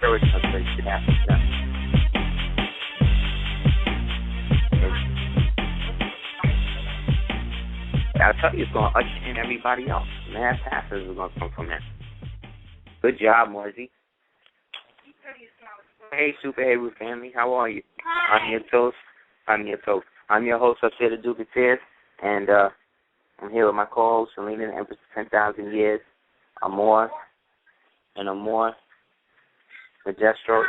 encouragement to that. I'll tell you, it's going to usher in everybody else. Mass passes are going to come from that. Good job, Moisey. Hey, Super Heru family, how are you? I'm your toast. I'm your host up there, the Duke of Tears, and I'm here with my co-host, Selena, the Empress of 10,000 Years. Amor, Majestro.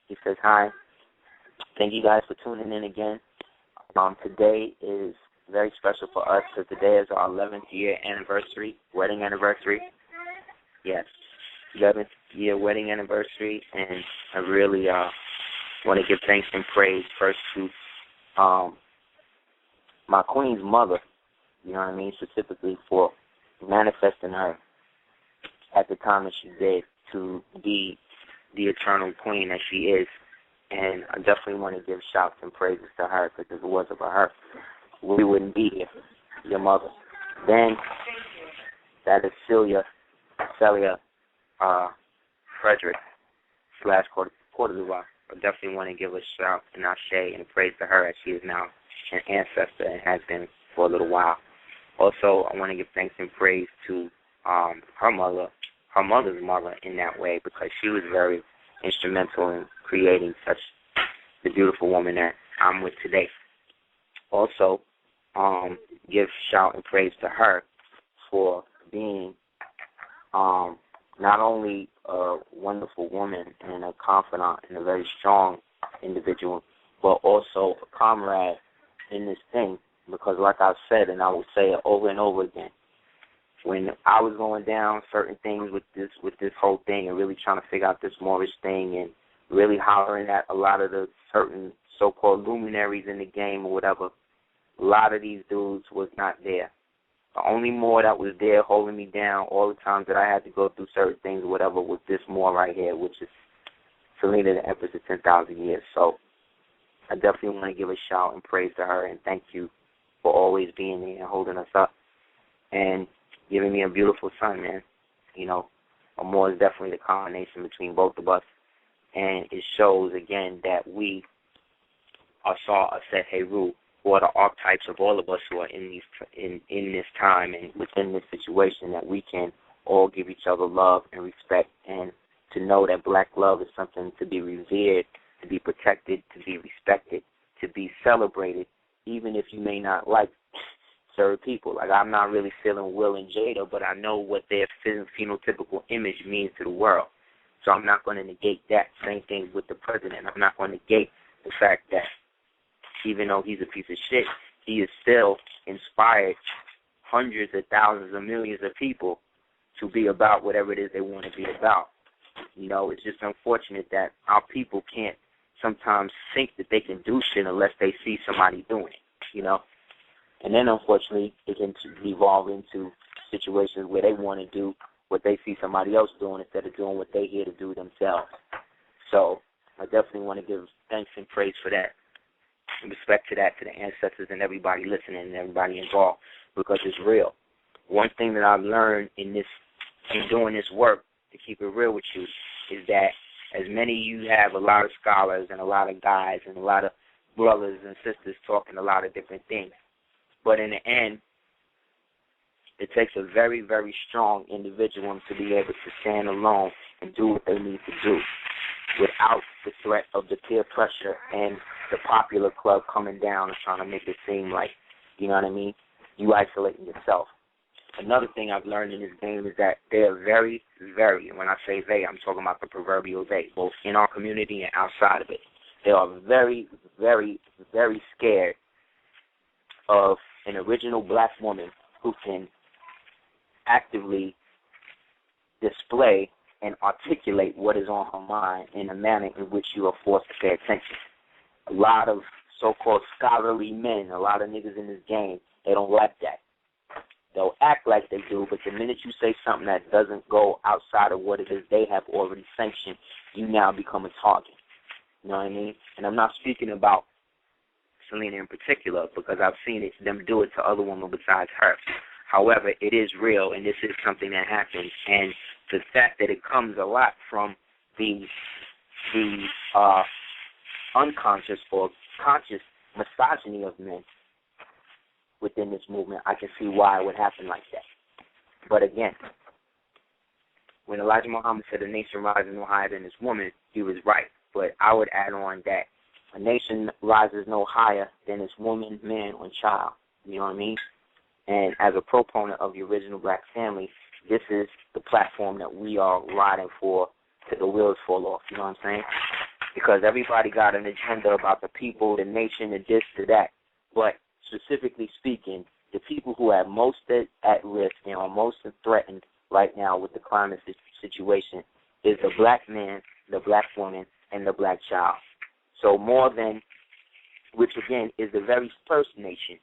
He says hi. Thank you guys for tuning in again. Today is very special for us because today is our 11th year anniversary, wedding anniversary. Yes, 11th year wedding anniversary, and I really want to give thanks and praise first to my queen's mother, you know what I mean, specifically for manifesting her at the time that she did to be the eternal queen that she is. And I definitely want to give shouts and praises to her because if it wasn't for her, we wouldn't be here, your mother. Then, that is Celia Frederick / Cordoba. I definitely want to give a shout and ashe and praise to her as she is now an ancestor and has been for a little while. Also, I want to give thanks and praise to her mother's mother in that way because she was very instrumental in creating such the beautiful woman that I'm with today. Also, give shout and praise to her for being not only a wonderful woman and a confidant and a very strong individual, but also a comrade in this thing. Because like I've said, and I will say it over and over again, when I was going down certain things with this whole thing and really trying to figure out this Moorish thing and really hollering at a lot of the certain so-called luminaries in the game or whatever, a lot of these dudes was not there. The only Moor that was there holding me down all the times that I had to go through certain things or whatever was this Moor right here, which is Selena, the Empress of 10,000 Years. So I definitely want to give a shout and praise to her and thank you for always being there and holding us up and giving me a beautiful son, man. You know, Amor is definitely the combination between both of us, and it shows, again, that we are Saw Aset Heru, who are the archetypes of all of us who are in this time and within this situation, that we can all give each other love and respect, and to know that black love is something to be revered, to be protected, to be respected, to be celebrated, even if you may not like certain people. Like, I'm not really feeling Will and Jada, but I know what their phenotypical image means to the world. So I'm not going to negate that. Same thing with the president. I'm not going to negate the fact that even though he's a piece of shit, he has still inspired hundreds of thousands of millions of people to be about whatever it is they want to be about. You know, it's just unfortunate that our people can't sometimes think that they can do shit unless they see somebody doing it, you know. And then, unfortunately, it can evolve into situations where they want to do what they see somebody else doing instead of doing what they're here to do themselves. So I definitely want to give thanks and praise for that, and respect to that, to the ancestors and everybody listening and everybody involved, because it's real. One thing that I've learned in doing this work, to keep it real with you, is that as many you have a lot of scholars and a lot of guys and a lot of brothers and sisters talking a lot of different things. But in the end, it takes a very, very strong individual to be able to stand alone and do what they need to do without the threat of the peer pressure and the popular club coming down and trying to make it seem like, you know what I mean, you isolating yourself. Another thing I've learned in this game is that they are very, very, and when I say they, I'm talking about the proverbial they, both in our community and outside of it. They are very, very, very scared of an original black woman who can actively display and articulate what is on her mind in a manner in which you are forced to pay attention. A lot of so-called scholarly men, a lot of niggas in this game, they don't like that. They'll act like they do, but the minute you say something that doesn't go outside of what it is they have already sanctioned, you now become a target. You know what I mean? And I'm not speaking about Selena in particular, because I've seen them do it to other women besides her. However, it is real, and this is something that happens. And the fact that it comes a lot from the unconscious or conscious misogyny of men within this movement, I can see why it would happen like that. But again, when Elijah Muhammad said a nation rises no higher than its woman, he was right. But I would add on that a nation rises no higher than its woman, man, or child. You know what I mean? And as a proponent of the original black family, this is the platform that we are riding for till the wheels fall off. You know what I'm saying? Because everybody got an agenda about the people, the nation, the this, the that. But specifically speaking, the people who are most at risk and are most threatened right now with the climate situation is the black man, the black woman, and the black child. So more than, which again is the very first nation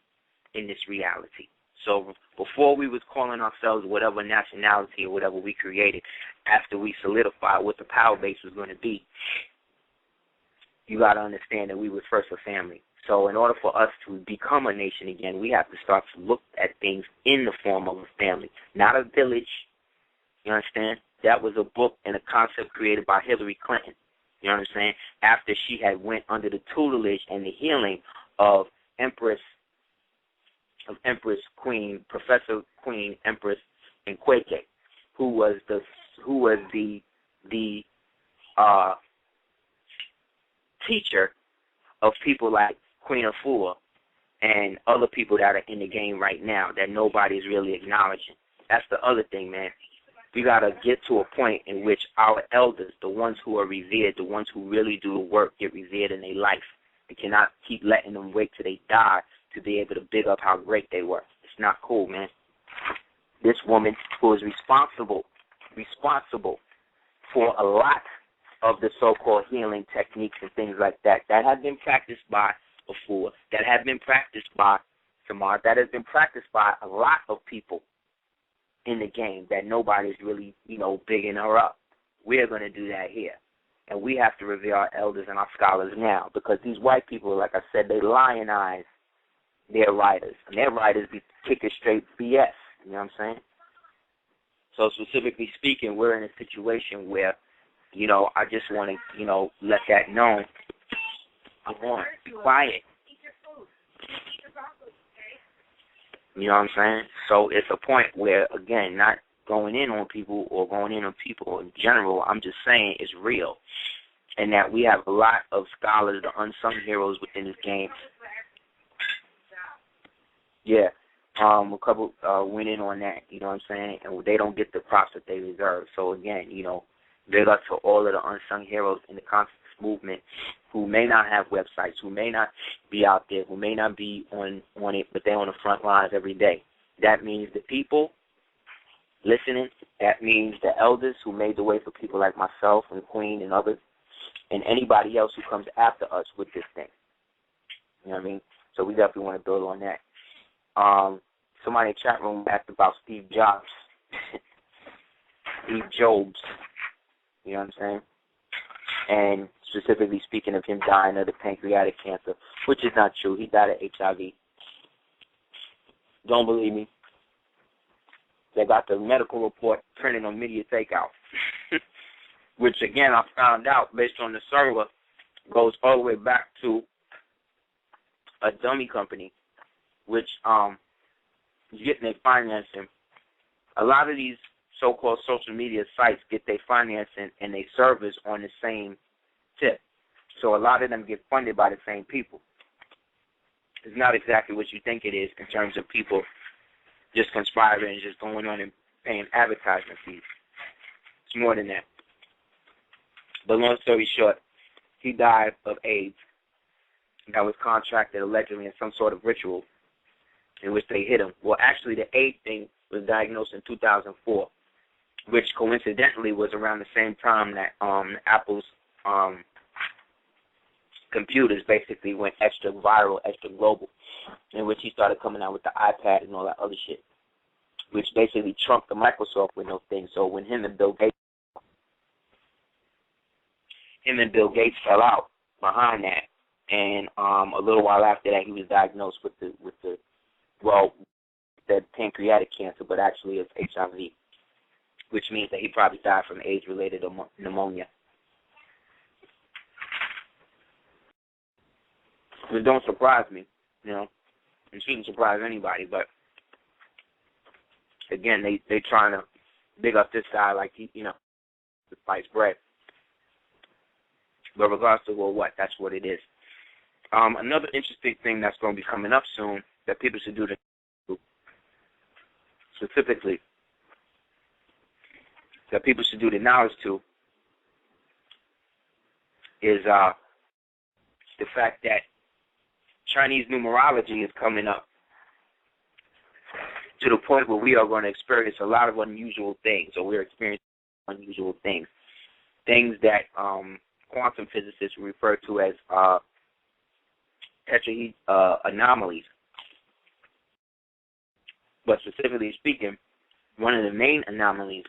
in this reality. So before we was calling ourselves whatever nationality or whatever we created, after we solidified what the power base was going to be, you got to understand that we were first a family. So in order for us to become a nation again, we have to start to look at things in the form of a family, not a village. You understand? That was a book and a concept created by Hillary Clinton. You know what I'm saying? After she had went under the tutelage and the healing of Empress Queen, Professor Queen Empress Nkweke, who was the teacher of people like Queen Afua and other people that are in the game right now that nobody's really acknowledging. That's the other thing, man. We got to get to a point in which our elders, the ones who are revered, the ones who really do the work, get revered in their life. We cannot keep letting them wait till they die to be able to big up how great they were. It's not cool, man. This woman who is responsible for a lot of the so-called healing techniques and things like that have been practiced by Afua, that have been practiced by Samar, that has been practiced by a lot of people in the game that nobody's really, bigging her up. We're going to do that here. And we have to revere our elders and our scholars now because these white people, like I said, they lionize their writers. And their writers be kicking straight BS. You know what I'm saying? So specifically speaking, we're in a situation where, I just want to, let that known. Come on, be quiet. You know what I'm saying? So it's a point where, again, not going in on people or going in on people in general, I'm just saying it's real. And that we have a lot of scholars, the unsung heroes within this game. Yeah, a couple went in on that, you know what I'm saying? And they don't get the props that they deserve. So, again, big up to all of the unsung heroes in the conscious movement who may not have websites, who may not be out there, who may not be on it, but they're on the front lines every day. That means the people listening. That means the elders who made the way for people like myself and Queen and others, and anybody else who comes after us with this thing. You know what I mean? So we definitely want to build on that. Somebody in the chat room asked about Steve Jobs. Steve Jobs. You know what I'm saying? And specifically speaking of him dying of the pancreatic cancer, which is not true. He died of HIV. Don't believe me? They got the medical report printed on Media Takeout, which, again, I found out based on the server goes all the way back to a dummy company, which is getting their financing. A lot of these so-called social media sites get their financing and their servers on the same tip. So a lot of them get funded by the same people. It's not exactly what you think it is in terms of people just conspiring and just going on and paying advertisement fees. It's more than that. But long story short, he died of AIDS that was contracted allegedly in some sort of ritual in which they hit him. Well, actually, the AIDS thing was diagnosed in 2004, which coincidentally was around the same time that Apple's computers basically went extra viral, extra global, in which he started coming out with the iPad and all that other shit, which basically trumped the Microsoft Windows thing. So when him and Bill Gates fell out behind that, and a little while after that, he was diagnosed with the pancreatic cancer, but actually it's HIV, which means that he probably died from AIDS-related pneumonia. It don't surprise me, you know. It shouldn't surprise anybody, but again, they trying to big up this guy like he, you know, the sliced bread. But regardless of what, that's what it is. Another interesting thing that's going to be coming up soon that people should do specifically, that people should do the knowledge to, is the fact that Chinese numerology is coming up to the point where we are going to experience a lot of unusual things, or we're experiencing unusual things that quantum physicists refer to as anomalies. But specifically speaking, one of the main anomalies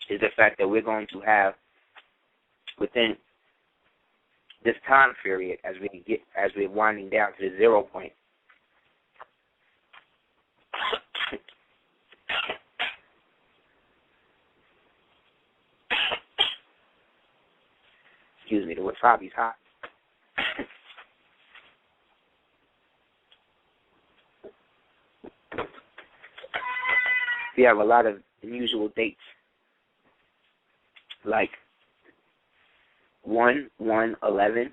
is the fact that we're going to have within this time period, as we're winding down to the 0 point, excuse me, the wasabi's hot. We have a lot of unusual dates, like 1-1-11,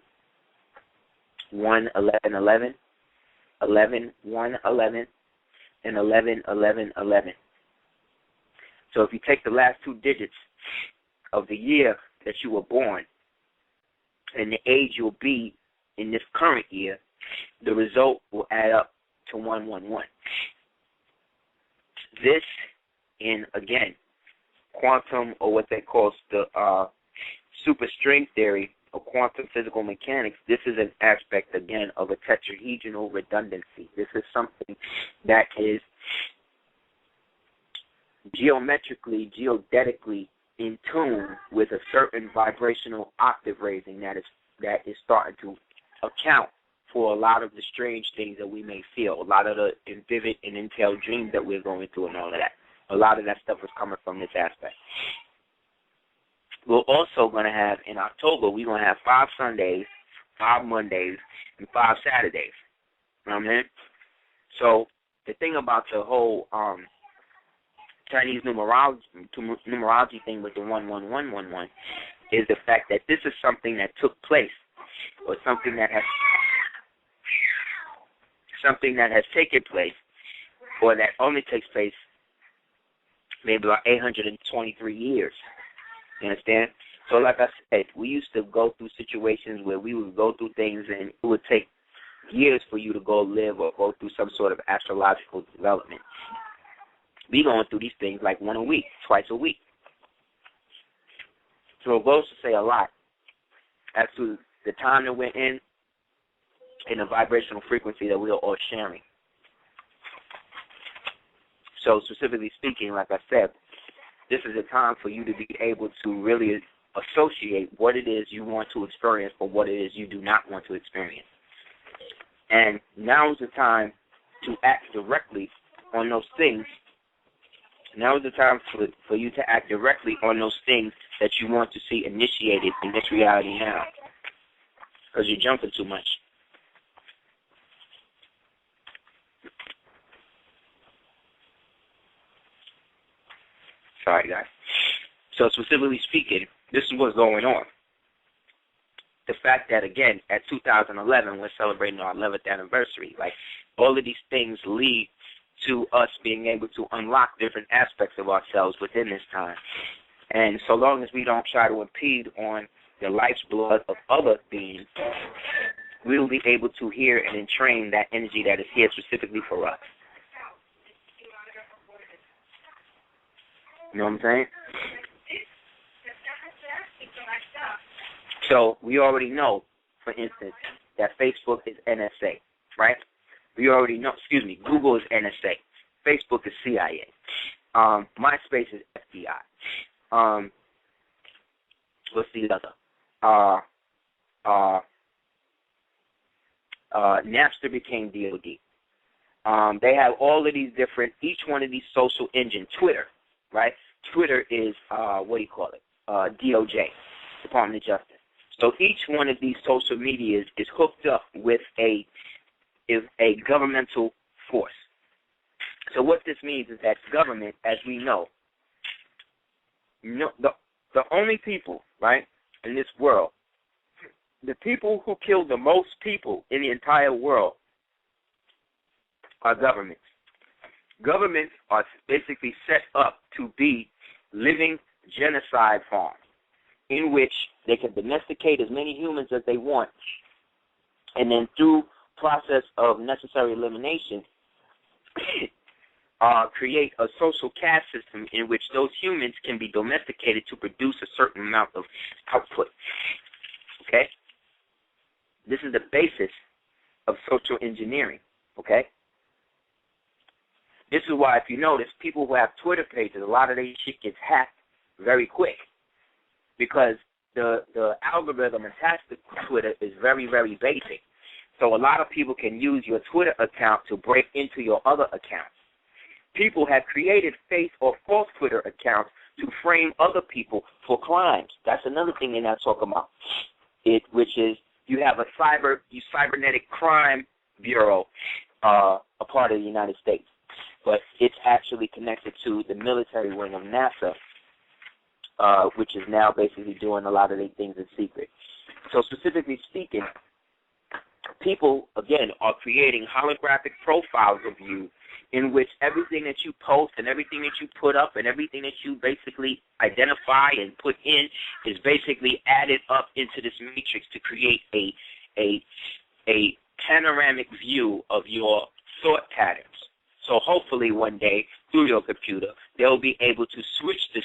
1-11-11, 11-1-11, and 11-11-11. So if you take the last two digits of the year that you were born and the age you'll be in this current year, the result will add up to 111. This, in, again, quantum, or what they call the superstring theory of quantum physical mechanics, this is an aspect, again, of a tetrahedral redundancy. This is something that is geometrically, geodetically in tune with a certain vibrational octave raising that is starting to account for a lot of the strange things that we may feel, a lot of the vivid and entailed dreams that we're going through and all of that. A lot of that stuff is coming from this aspect. We're also going to have, in October, we're going to have 5 Sundays, 5 Mondays, and 5 Saturdays. You know what I mean? So the thing about the whole Chinese numerology thing with the 11111 is the fact that this is something that took place, or something that has taken place, or that only takes place maybe about 823 years. You understand? So like I said, we used to go through situations where we would go through things and it would take years for you to go live or go through some sort of astrological development. We going through these things like one a week, twice a week. So it goes to say a lot as to the time that we're in and the vibrational frequency that we are all sharing. So specifically speaking, like I said, this is a time for you to be able to really associate what it is you want to experience or what it is you do not want to experience. And now is the time to act directly on those things. Now is the time for you to act directly on those things that you want to see initiated in this reality now, because you're jumping too much. Sorry, guys. So specifically speaking, this is what's going on. The fact that, again, at 2011, we're celebrating our 11th anniversary. Like, all of these things lead to us being able to unlock different aspects of ourselves within this time. And so long as we don't try to impede on the life's blood of other beings, we will be able to hear and entrain that energy that is here specifically for us. You know what I'm saying? So we already know, for instance, that Facebook is NSA, right? We already know, Google is NSA. Facebook is CIA. MySpace is FBI. What's the other? Napster became DOD. They have all of these different, each one of these social engines. Twitter, right? Twitter is, DOJ, Department of Justice. So each one of these social medias is hooked up with a governmental force. So what this means is that government, as we know, the only people, right, in this world, the people who kill the most people in the entire world are governments. Governments are basically set up to be living genocide farms in which they can domesticate as many humans as they want, and then through process of necessary elimination, create a social caste system in which those humans can be domesticated to produce a certain amount of output. Okay? This is the basis of social engineering. Okay? This is why, if you notice, people who have Twitter pages, a lot of their shit gets hacked very quick, because the algorithm attached to Twitter is very, very basic. So a lot of people can use your Twitter account to break into your other accounts. People have created fake or false Twitter accounts to frame other people for crimes. That's another thing they're not talking about. Which is, you have a cybernetic crime bureau, a part of the United States, but it's actually connected to the military wing of NASA, which is now basically doing a lot of these things in secret. So specifically speaking, people, again, are creating holographic profiles of you in which everything that you post and everything that you put up and everything that you basically identify and put in is basically added up into this matrix to create a panoramic view of your thought patterns. So hopefully one day, through your computer, they'll be able to flip the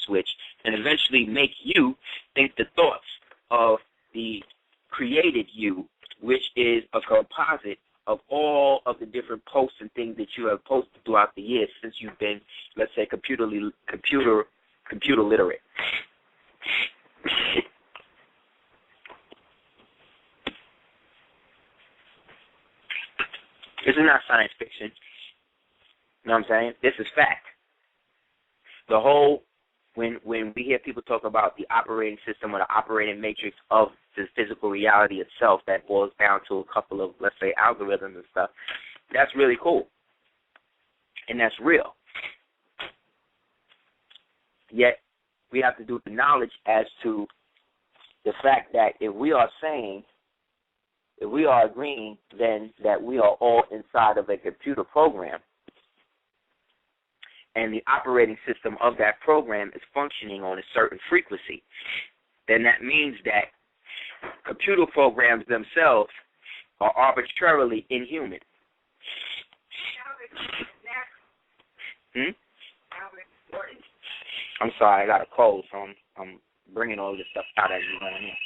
switch, and eventually make you think the thoughts of the created you, which is a composite of all of the different posts and things that you have posted throughout the years since you've been, let's say, computer literate. This is not science fiction. You know what I'm saying? This is fact. The whole, when we hear people talk about the operating system or the operating matrix of the physical reality itself, that boils down to a couple of, let's say, algorithms and stuff, that's really cool. And that's real. Yet, we have to do the knowledge as to the fact that if we are agreeing, then that we are all inside of a computer program, and the operating system of that program is functioning on a certain frequency, then that means that computer programs themselves are arbitrarily inhuman. I'm sorry, I got a cold, so I'm bringing all this stuff out as you going in.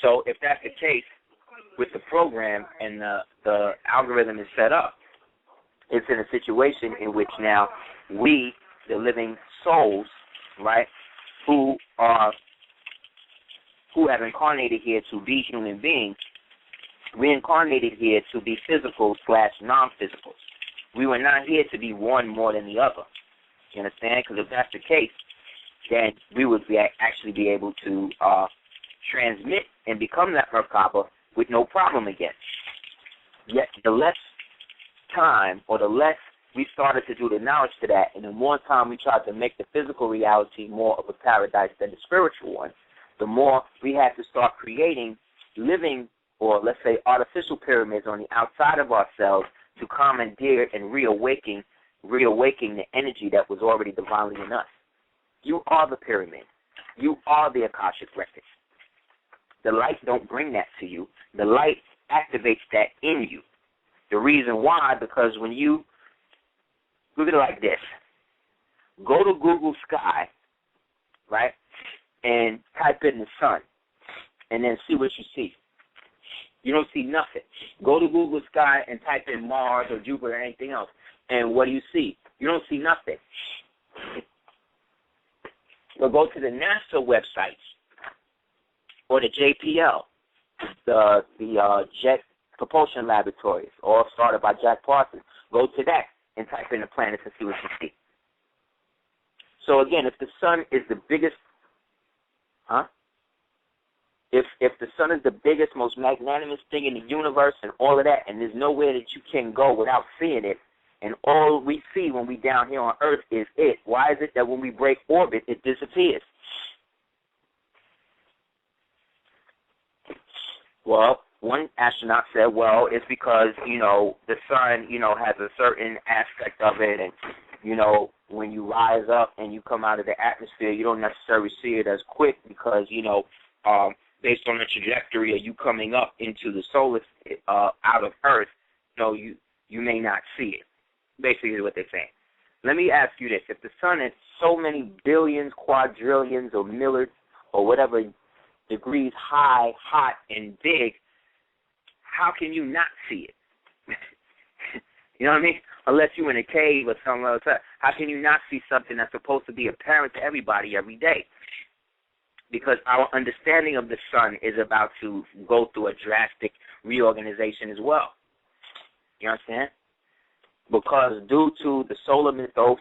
So if that's the case with the program and the algorithm is set up, it's in a situation in which now we, the living souls, right, who have incarnated here to be human beings, reincarnated here to be physical/non-physical. We were not here to be one more than the other. You understand? Because if that's the case, then we would actually be able to transmit and become that Merkaba with no problem again. Yet the less time, or the less we started to do the knowledge to that, and the more time we tried to make the physical reality more of a paradise than the spiritual one, the more we had to start creating living, or let's say artificial pyramids on the outside of ourselves to commandeer and reawaken the energy that was already divinely in us. You are the pyramid. You are the Akashic records. The light don't bring that to you. The light activates that in you. The reason why, because when you look at it like this, go to Google Sky, right, and type in the sun, and then see what you see. You don't see nothing. Go to Google Sky and type in Mars or Jupiter or anything else, and what do you see? You don't see nothing. But go to the NASA websites or the JPL, the Jet Propulsion Laboratories, all started by Jack Parsons. Go to that and type in the planets and see what you see. So again, if the sun is the biggest Huh? If the sun is the biggest, most magnanimous thing in the universe and all of that, and there's nowhere that you can go without seeing it, and all we see when we down here on Earth is it, why is it that when we break orbit, it disappears? Well, one astronaut said, well, it's because, the sun, has a certain aspect of it, and, when you rise up and you come out of the atmosphere, you don't necessarily see it as quick because, based on the trajectory of you coming up into the solar, out of Earth, you may not see it. Basically is what they're saying. Let me ask you this. If the sun is so many billions, quadrillions, or milliards, or whatever degrees high, hot, and big, how can you not see it? You know what I mean? Unless you're in a cave or somewhere else. How can you not see something that's supposed to be apparent to everybody every day? Because our understanding of the sun is about to go through a drastic reorganization as well. You understand? Because due to the solar mythos,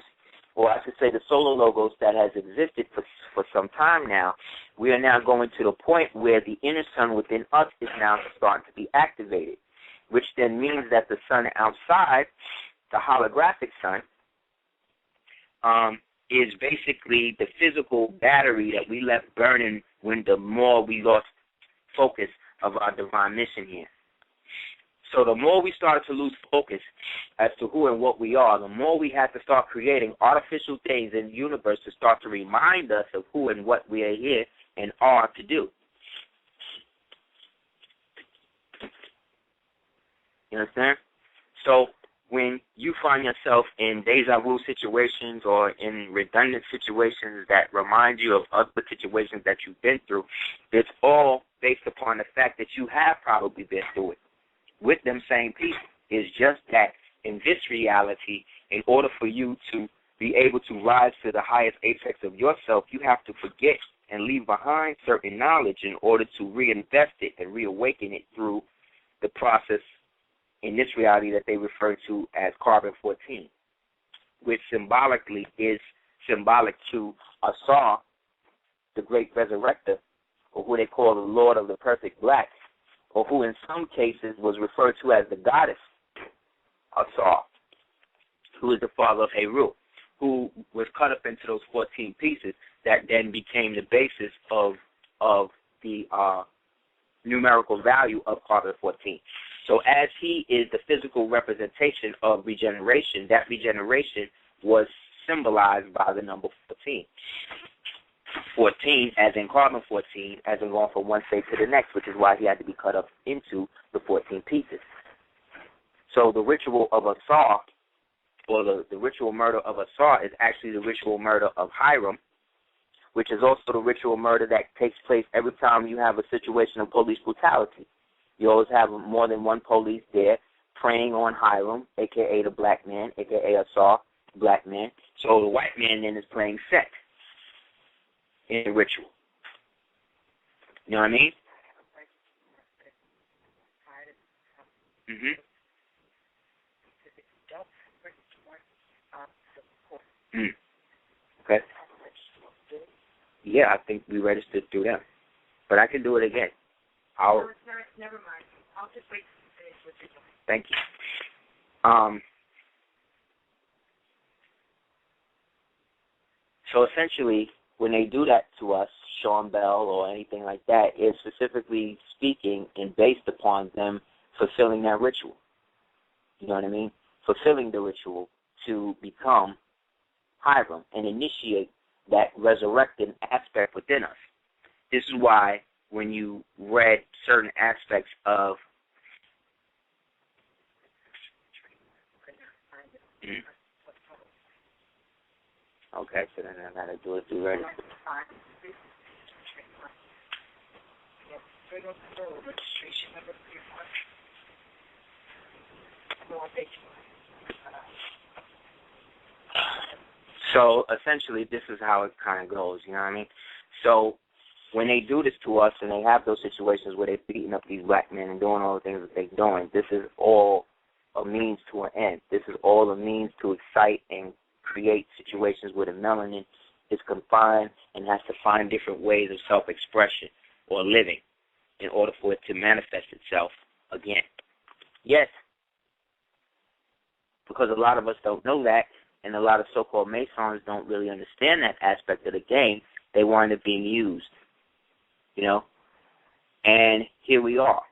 or I should say the solar logos that has existed for some time now, we are now going to the point where the inner sun within us is now starting to be activated, which then means that the sun outside, the holographic sun, is basically the physical battery that we left burning when the more we lost focus of our divine mission here. So the more we started to lose focus as to who and what we are, the more we had to start creating artificial things in the universe to start to remind us of who and what we are here and are to do. You understand? So when you find yourself in deja vu situations or in redundant situations that remind you of other situations that you've been through, it's all based upon the fact that you have probably been through it with them same people. It's just that in this reality, in order for you to be able to rise to the highest apex of yourself, you have to forget and leave behind certain knowledge in order to reinvest it and reawaken it through the process in this reality that they refer to as carbon-14, which symbolically is symbolic to Aseer, the great resurrector, or who they call the Lord of the Perfect Black, or who in some cases was referred to as the goddess Aseer, who is the father of Heru, who was cut up into those 14 pieces that then became the basis of the numerical value of carbon-14. So as he is the physical representation of regeneration, that regeneration was symbolized by the number 14. 14 as in carbon-14, as in going from one state to the next, which is why he had to be cut up into the 14 pieces. So the ritual of Aseer, or the ritual murder of Aseer, is actually the ritual murder of Hiram, which is also the ritual murder that takes place every time you have a situation of police brutality. You always have more than one police there preying on Hiram, a.k.a. the black man, a.k.a. Aseer, black man. So the white man then is playing sex in the ritual. You know what I mean? Okay. Yeah, I think we registered through them. But I can do it again. Never mind. I'll just wait to finish with you. Thank you. So essentially, when they do that to us, Sean Bell or anything like that, it's specifically speaking and based upon them fulfilling that ritual. You know what I mean? Fulfilling the ritual to become Hiram and initiate that resurrecting aspect within us. This is why when you read certain aspects of Okay, so then I gotta do it through register. So essentially, this is how it kind of goes. You know what I mean? So when they do this to us, and they have those situations where they're beating up these black men and doing all the things that they're doing, this is all a means to an end. This is all a means to excite and create situations where the melanin is confined and has to find different ways of self-expression or living in order for it to manifest itself again. Yes, because a lot of us don't know that, and a lot of so-called Masons don't really understand that aspect of the game. They wind up being used, And here we are,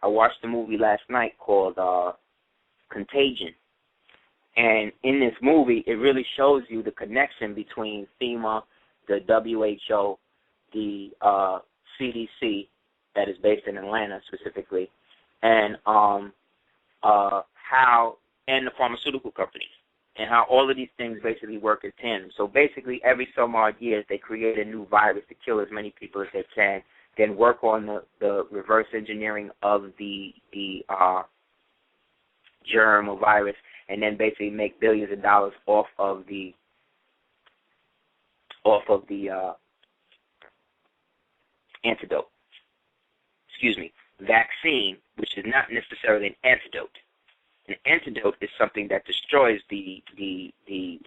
I watched a movie last night called Contagion. And in this movie, it really shows you the connection between FEMA, the WHO, the CDC, that is based in Atlanta specifically, and and the pharmaceutical companies, and how all of these things basically work in tandem. So basically, every some odd years, they create a new virus to kill as many people as they can, then work on the reverse engineering of the germ or virus, and then basically make billions of dollars off of the antidote. Vaccine, which is not necessarily an antidote. An antidote is something that destroys the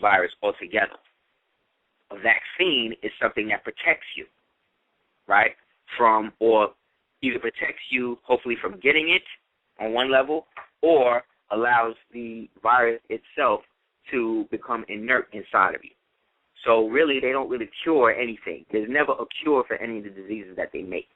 virus altogether. A vaccine is something that protects you, right? Or either protects you, hopefully, from getting it on one level, or allows the virus itself to become inert inside of you. So really, they don't really cure anything. There's never a cure for any of the diseases that they make.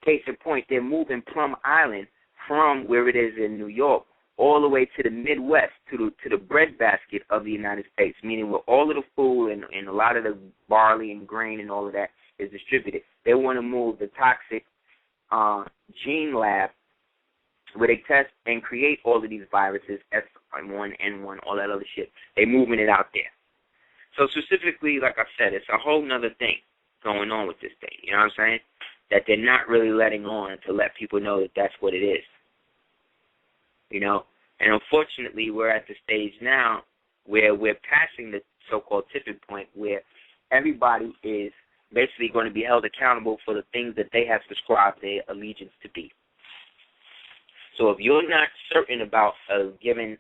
Case in point, they're moving Plum Island from where it is in New York all the way to the Midwest, to the breadbasket of the United States, meaning where all of the food and a lot of the barley and grain and all of that is distributed. They want to move the toxic gene lab where they test and create all of these viruses, S1, N1, all that other shit. They're moving it out there. So specifically, like I said, it's a whole nother thing going on with this thing, you know what I'm saying? That they're not really letting on to let people know that that's what it is. And unfortunately, we're at the stage now where we're passing the so-called tipping point where everybody is basically going to be held accountable for the things that they have subscribed their allegiance to be. So if you're not certain about a given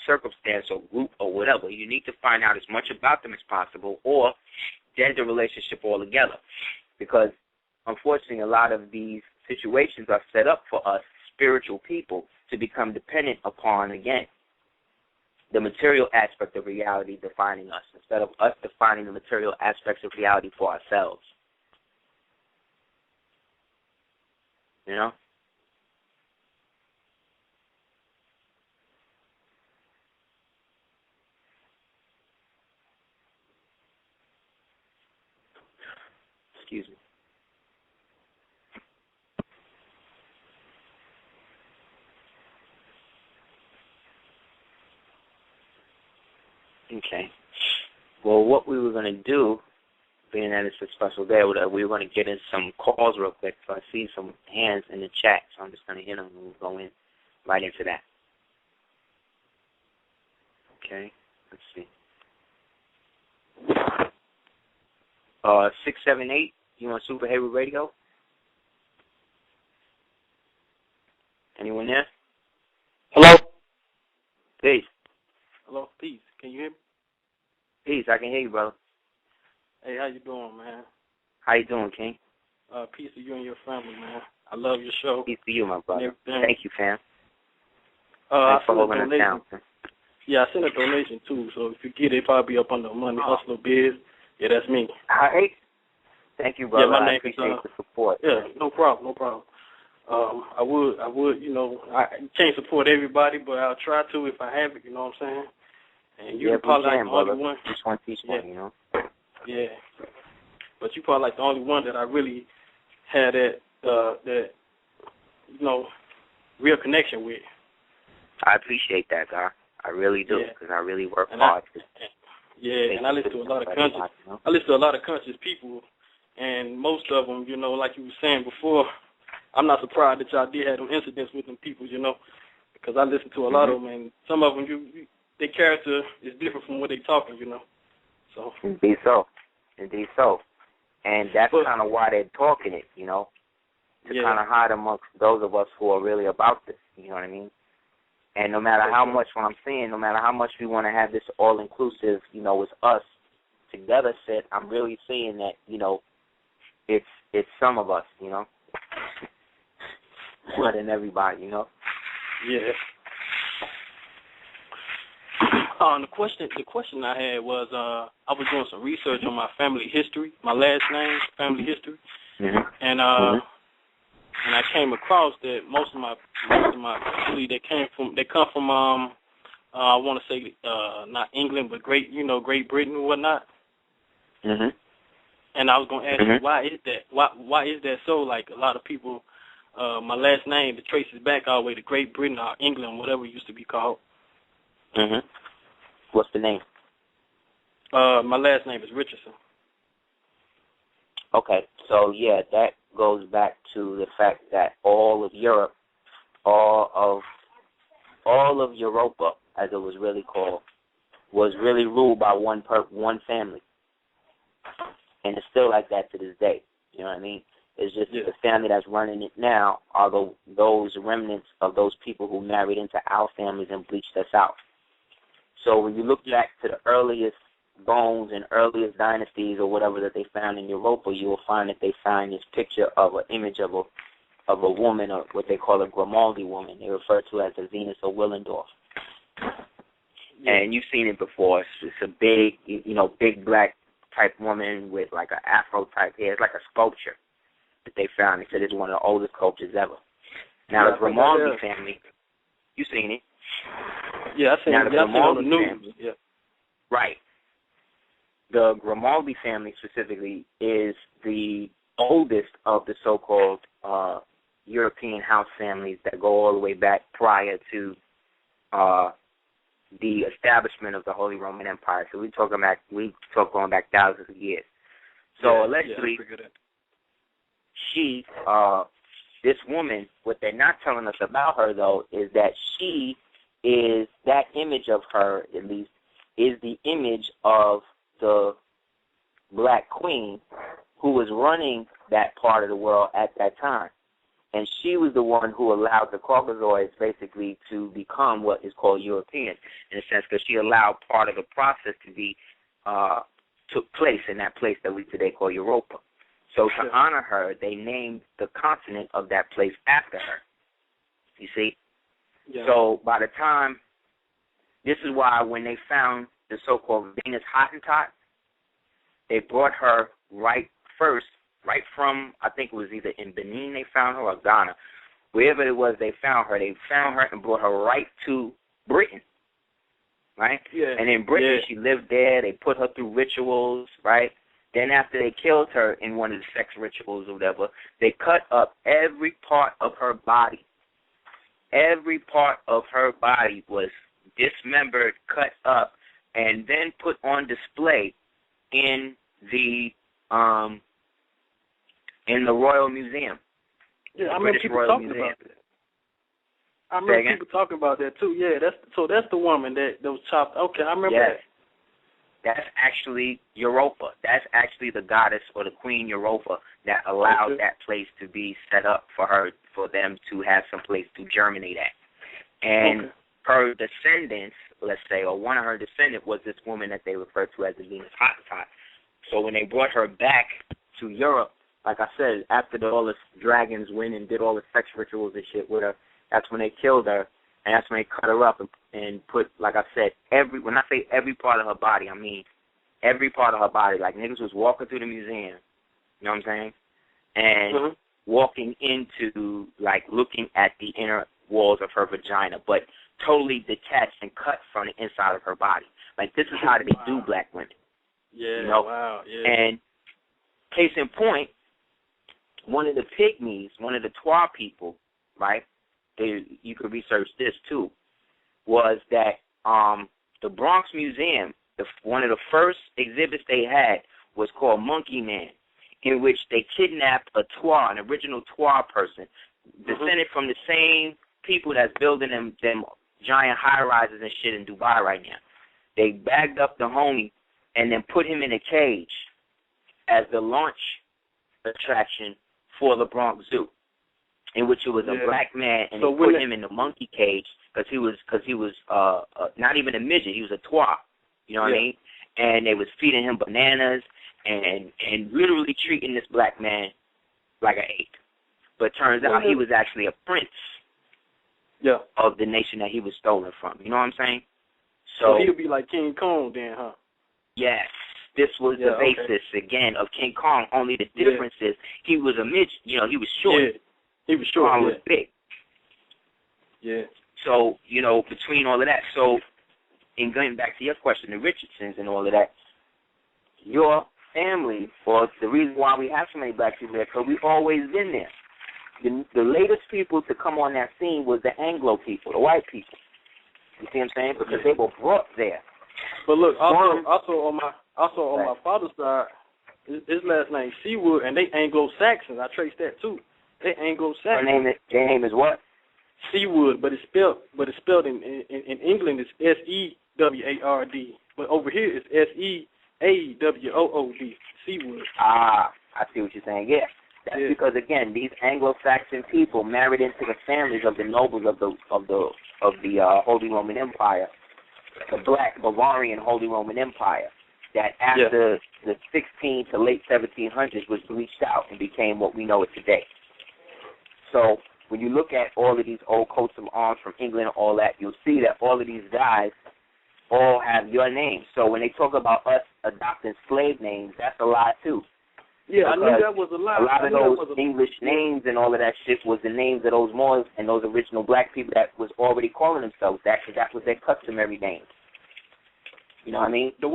circumstance or group or whatever, you need to find out as much about them as possible or dead the relationship altogether. Because, unfortunately, a lot of these situations are set up for us spiritual people to become dependent upon, again, the material aspect of reality defining us instead of us defining the material aspects of reality for ourselves. Excuse me. Okay. Well, what we were going to do, being that it's a special day, we were going to get in some calls real quick. So I see some hands in the chat, so I'm just going to hit them and we'll go in right into that. Okay. Let's see. 678, you on Super Heru Radio? Anyone there? Hello? Peace. Hello, peace. Can you hear me? Peace, I can hear you, brother. Hey, how you doing, man? How you doing, King? Peace to you and your family, man. I love your show. Peace to you, my brother. Thank you, fam. Thanks for holding us down. Yeah, I sent a donation, too, so if you get it, probably be up on the Money Hustler Biz. Yeah, that's me. All right. Thank you, brother. Yeah, my name I appreciate the support. Yeah, no problem. I would, I can't support everybody, but I'll try to if I have it, you know what I'm saying? And you're probably like the only one. Just one piece one, Yeah. But you probably like the only one that I really had that real connection with. I appreciate that, guy. I really do, because I really work hard. And I listen to a lot of conscious people, and most of them, like you were saying before, I'm not surprised that y'all did have them incidents with them people, because I listen to a lot of them, and some of them, their character is different from what they talking, So Indeed so. And that's kind of why they're talking it, to kind of hide amongst those of us who are really about this, you know what I mean? And no matter how much, what I'm saying, no matter how much we want to have this all-inclusive, it's us together said, I'm really seeing that, it's some of us, more than everybody, Yeah. The question I had was, I was doing some research on my family history, my last name, family history, and I came across that most of my family they come from I want to say not England but Great Britain and whatnot. And I was going to ask you, why is that? Why is that so? Like a lot of people, my last name it traces back all the way to Great Britain or England, whatever it used to be called. What's the name? My last name is Richardson. Okay, so yeah, that goes back to the fact that all of Europe, all of Europa, as it was really called, was really ruled by one family, and it's still like that to this day. You know what I mean? It's just the family that's running it now are those remnants of those people who married into our families and bleached us out. So when you look back to the earliest bones and earliest dynasties or whatever that they found in Europa, you will find that they find this picture of an image of a woman, or what they call a Grimaldi woman. They refer to as the Venus of Willendorf. And you've seen it before. It's a big, big black type woman with like an afro type hair. It's like a sculpture that they found. They said it's one of the oldest sculptures ever. Now the Grimaldi family, you've seen it. Yeah, I seen it on the news. Family, right. The Grimaldi family specifically is the oldest of the so-called European house families that go all the way back prior to the establishment of the Holy Roman Empire. So we talk going back thousands of years. So allegedly, she, this woman, what they're not telling us about her though is that she is, that image of her at least is the image of the Black Queen who was running that part of the world at that time. And she was the one who allowed the Caucasoids basically to become what is called European, in a sense, because she allowed part of the process to be, took place in that place that we today call Europa. So to honor her, they named the continent of that place after her. You see? Yeah. So by the time, this is why when they found the so-called Venus Hottentot, they brought her right from, I think it was either in Benin they found her or Ghana. Wherever it was they found her and brought her right to Britain, right? Yeah. And in Britain, she lived there. They put her through rituals, right? Then after they killed her in one of the sex rituals or whatever, they cut up every part of her body. Every part of her body was dismembered, cut up, and then put on display in the Royal Museum. Yeah, I remember people talking about that. I remember people talking about that too. Yeah, that's the woman that was chopped. Okay, I remember that. That's actually Europa. That's actually the goddess or the Queen Europa that allowed that place to be set up for them to have some place to germinate at. And her descendants, let's say, or one of her descendants was this woman that they refer to as the Venus Hottentot. So when they brought her back to Europe, like I said, after all the dragons went and did all the sex rituals and shit with her, that's when they killed her, and that's when they cut her up and put, like I said, when I say every part of her body, I mean every part of her body. Like niggas was walking through the museum, you know what I'm saying, and walking into, like, looking at the inner walls of her vagina, but totally detached and cut from the inside of her body. Like, this is how they do black women. Yeah, you know? Wow, yeah. And case in point, one of the pygmies, one of the Twa people, right, you could research this too, was that the Bronx Museum, one of the first exhibits they had was called Monkey Man, in which they kidnapped a Twa, an original Twa person, descended from the same people that's building them giant high-rises and shit in Dubai right now. They bagged up the homie and then put him in a cage as the launch attraction for the Bronx Zoo, in which it was a black man, and they put him in the monkey cage because he was not even a midget, he was a Twa, you know what I mean? and they was feeding him bananas and literally treating this black man like an ape. But it turns out he was actually a prince of the nation that he was stolen from. You know what I'm saying? So he would be like King Kong then, huh? Yes. This was the basis, again, of King Kong. Only the difference is he was a midget. You know, he was short. Yeah. He was short. Kong was big. Yeah. So, you know, between all of that, so in going back to your question, the Richardsons and all of that, your family, or the reason why we have so many black people there, because we've always been there. The latest people to come on that scene was the Anglo people, the white people. You see what I'm saying? Because they were brought there. But look, also on my father's side, his last name Seawood, and they Anglo-Saxons. I traced that too. They Anglo-Saxons. Their name is what? Seawood, but it's spelled in England it's S-E-W-A-R-D, but over here it's S-E-A-W-O-O-D. Seawood. Ah, I see what you're saying. Yeah. That's because, again, these Anglo-Saxon people married into the families of the nobles of the Holy Roman Empire, the Black Bavarian Holy Roman Empire, that after the 16 to late 1700s was bleached out and became what we know it today. So when you look at all of these old coats of arms from England and all that, you'll see that all of these guys all have your names. So when they talk about us adopting slave names, that's a lie too. Yeah, I knew that was a lie. A lot of those English names and all of that shit was the names of those Moors and those original black people that was already calling themselves that, because that was their customary names. You know what I mean? So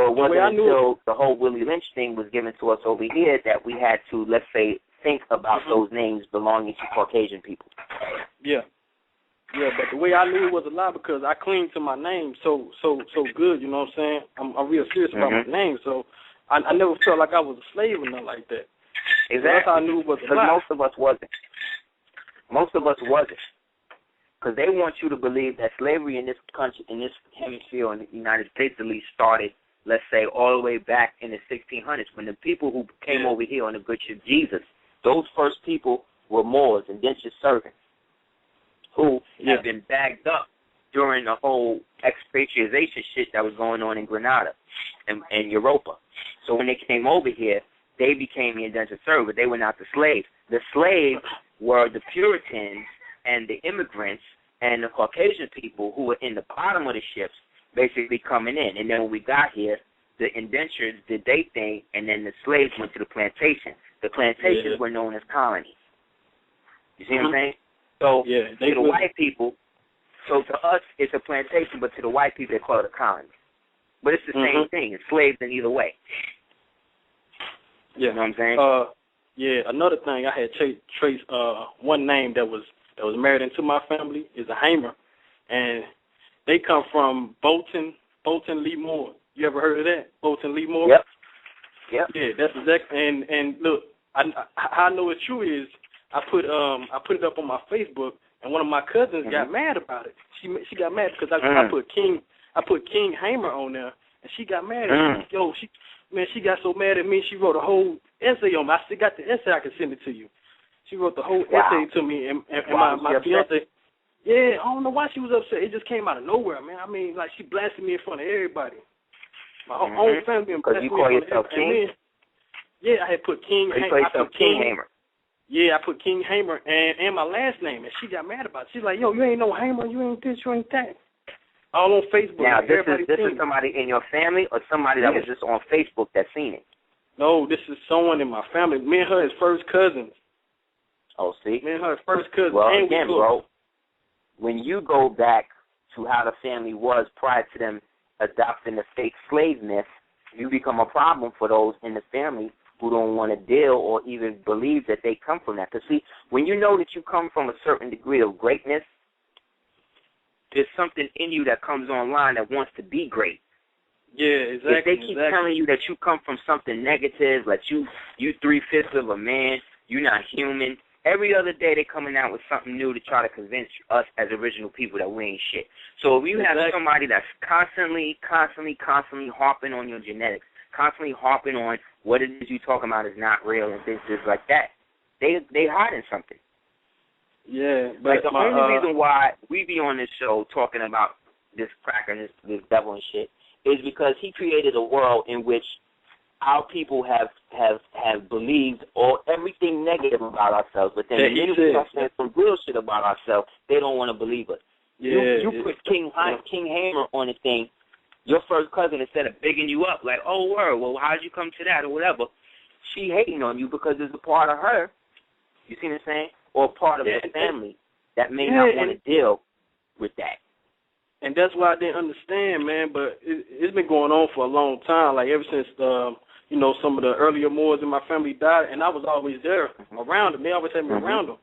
it wasn't until the whole Willie Lynch thing was given to us over here that we had to, let's say, think about those names belonging to Caucasian people. Yeah. Yeah, but the way I knew it was a lie because I cling to my name so good, you know what I'm saying? I'm real serious about my name, so I never felt like I was a slave or nothing like that. Exactly. So that's how I knew it was a lie. Because most of us wasn't. Because they want you to believe that slavery in this country, in this hemisphere, in the United States at least, started, let's say, all the way back in the 1600s when the people who came over here on the good ship Jesus, those first people were Moors, indentured servants, who had been bagged up during the whole expatriation shit that was going on in Grenada and Europa. So when they came over here, they became the indentured servant. They were not the slaves. The slaves were the Puritans and the immigrants and the Caucasian people who were in the bottom of the ships basically coming in. And then when we got here, the indentures did their thing, and then the slaves went to the plantation. The plantations were known as colonies. You see what I'm saying? So to the white people, so to us it's a plantation, but to the white people they call it a colony. But it's the same thing. It's slaves in either way. Yeah. You know what I'm saying? Another thing I had traced one name that was married into my family is a Hamer, and they come from Bolton Lee Moore. You ever heard of that? Bolton Lee Moore? Yep. Yeah, that's exactly. And look, how I know it's true is I put it up on my Facebook, and one of my cousins got mad about it. She got mad because I put King Hamer on there, and she got mad at me. Yo, she got so mad at me, she wrote a whole essay on me. I still got the essay. I can send it to you. She wrote the whole essay to me, and my fiance. Yeah, I don't know why she was upset. It just came out of nowhere, man. I mean, like, she blasted me in front of everybody. My whole family blasted me in front of everybody. King? Yeah, I had put King Hamer. I put King Hamer. Yeah, I put King Hamer and my last name, and she got mad about it. She's like, yo, you ain't no Hamer, you ain't this, you ain't that. All on Facebook. Now, like, this is somebody in your family or somebody that was just on Facebook that seen it? No, this is someone in my family. Me and her is first cousins. Oh, see? Me and her is first cousins. Well, again, bro, when you go back to how the family was prior to them adopting the fake slave myth, you become a problem for those in the family who don't want to deal or even believe that they come from that. Because, see, when you know that you come from a certain degree of greatness, there's something in you that comes online that wants to be great. Yeah, exactly. If they keep telling you that you come from something negative, like you 3/5 of a man, you're not human, every other day they're coming out with something new to try to convince us as original people that we ain't shit. So if you have somebody that's constantly harping on your genetics, constantly harping on what it is you talking about is not real and things like that, they hiding something. Yeah, but like the only reason why we be on this show talking about this cracker, this devil and shit, is because he created a world in which our people have believed everything negative about ourselves, but then when we start saying some real shit about ourselves, they don't want to believe us. You put King Hammer on the thing, your first cousin, instead of bigging you up, like, oh, word, well, how'd you come to that or whatever, she hating on you because there's a part of her, you see what I'm saying, or a part of the family that may not want to deal with that. And that's why I didn't understand, man, but it's been going on for a long time, like ever since, some of the earlier Moors in my family died, and I was always there around them. They always had me around them.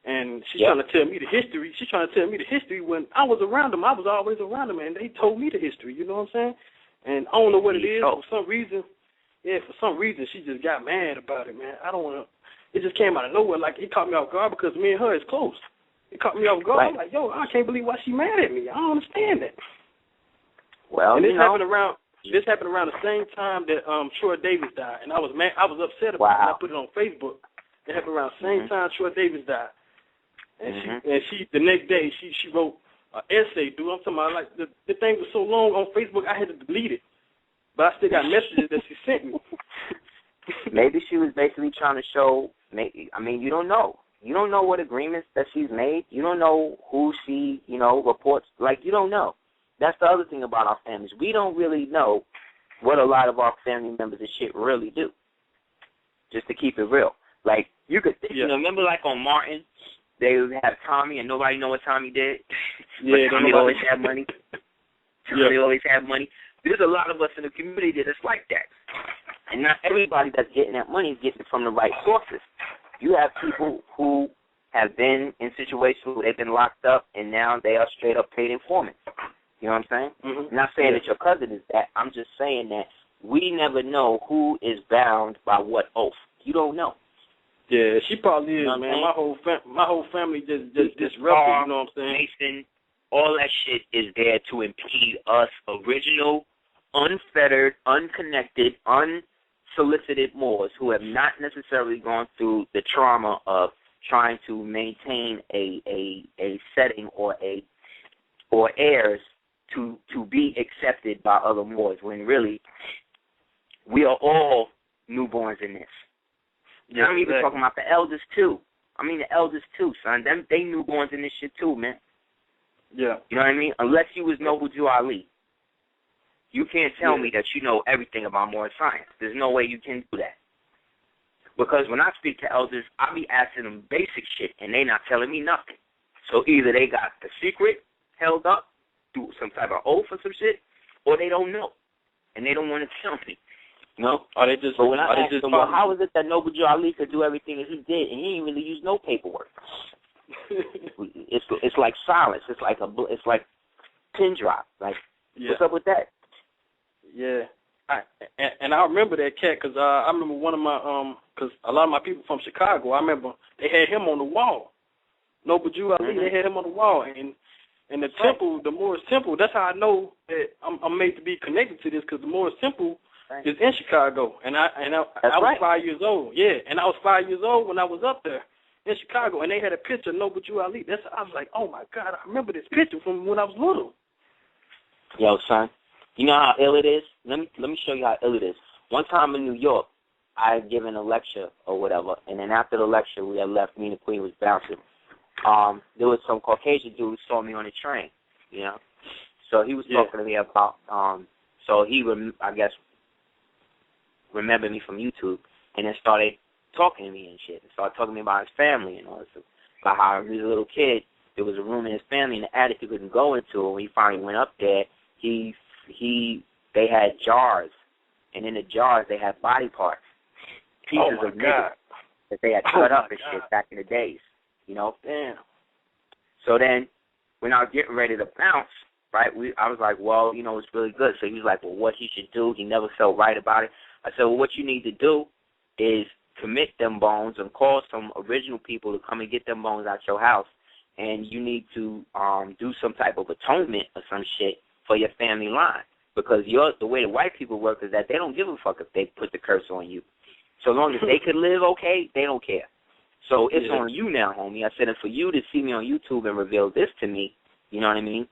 And she's trying to tell me the history. She's trying to tell me the history when I was around them. I was always around them, and they told me the history, you know what I'm saying? And I don't know what it is. For some reason, she just got mad about it, man. I don't want to. It just came out of nowhere. Like, it caught me off guard because me and her is close. It caught me off guard. Right. I'm like, yo, I can't believe why she mad at me. I don't understand that. Well, and this happened around the same time that Troy Davis died, and I was mad. I was upset about it. And I put it on Facebook. It happened around the same time Troy Davis died, and she the next day she wrote an essay. Dude, I'm talking about, like, the thing was so long on Facebook I had to delete it, but I still got messages that she sent me. Maybe she was basically trying to show. You don't know. You don't know what agreements that she's made. You don't know who she, reports. Like, you don't know. That's the other thing about our families. We don't really know what a lot of our family members and shit really do. Just to keep it real. Like, you could, remember, like, on Martin, they would have Tommy and nobody know what Tommy did? But Tommy always had money. Tommy always had money. There's a lot of us in the community that's like that. And not everybody that's getting that money is getting it from the right sources. You have people who have been in situations where they've been locked up and now they are straight up paid informants. You know what I'm saying? I'm not saying that your cousin is that. I'm just saying that we never know who is bound by what oath. You don't know. Yeah, she probably is, man. My whole family just disrupted, you know what I'm saying? Mason, all that shit is there to impede us original, unfettered, unconnected, unsolicited Moors who have not necessarily gone through the trauma of trying to maintain a setting or heirs to be accepted by other Moors, when really we are all newborns in this. Yeah, I'm even talking about the elders too. The elders too, son. They newborns in this shit too, man. Yeah. You know what I mean? Unless you was Noble Jew Ali. You can't tell me that you know everything about Moorish science. There's no way you can do that. Because when I speak to elders, I be asking them basic shit, and they not telling me nothing. So either they got the secret held up through some type of oath or some shit, or they don't know, and they don't want to tell me. You know? But when I asked them, well, how is it that Noble Jew Ali could do everything that he did, and he didn't really use no paperwork? It's like silence. It's like pin drop. Like, what's up with that? Yeah, and I remember that cat because I remember one of my because a lot of my people from Chicago, I remember they had him on the wall. Noble Jew Ali, they had him on the wall, and the temple, the Moorish temple. That's how I know that I'm made to be connected to this, because the Moorish temple is in Chicago, and I was 5 years old. Yeah, and I was 5 years old when I was up there in Chicago, and they had a picture of Noble Jew Ali. I was like, oh my God, I remember this picture from when I was little. Yo, son. You know how ill it is? Let me show you how ill it is. One time in New York, I had given a lecture or whatever, and then after the lecture, we had left. Me and the Queen was bouncing. There was some Caucasian dude who saw me on the train, you know. So he was talking to me about, so he, I guess, remembered me from YouTube, and then started talking to me and shit. And started talking to me about his family and all this, about how he was a little kid. There was a room in his family in the attic he couldn't go into, and when he finally went up there, they had jars, and in the jars they had body parts, pieces of niggas that they had cut up and shit back in the days, you know. Damn. So then, when I was getting ready to bounce, right, I was like, well, you know, it's really good. So he was like, well, what he should do? He never felt right about it. I said, well, what you need to do is commit them bones and call some original people to come and get them bones out your house, and you need to do some type of atonement or some shit for your family line, because the way the white people work is that they don't give a fuck if they put the curse on you. So long as they could live okay, they don't care. So it's on you now, homie. I said, and for you to see me on YouTube and reveal this to me, you know what I mean?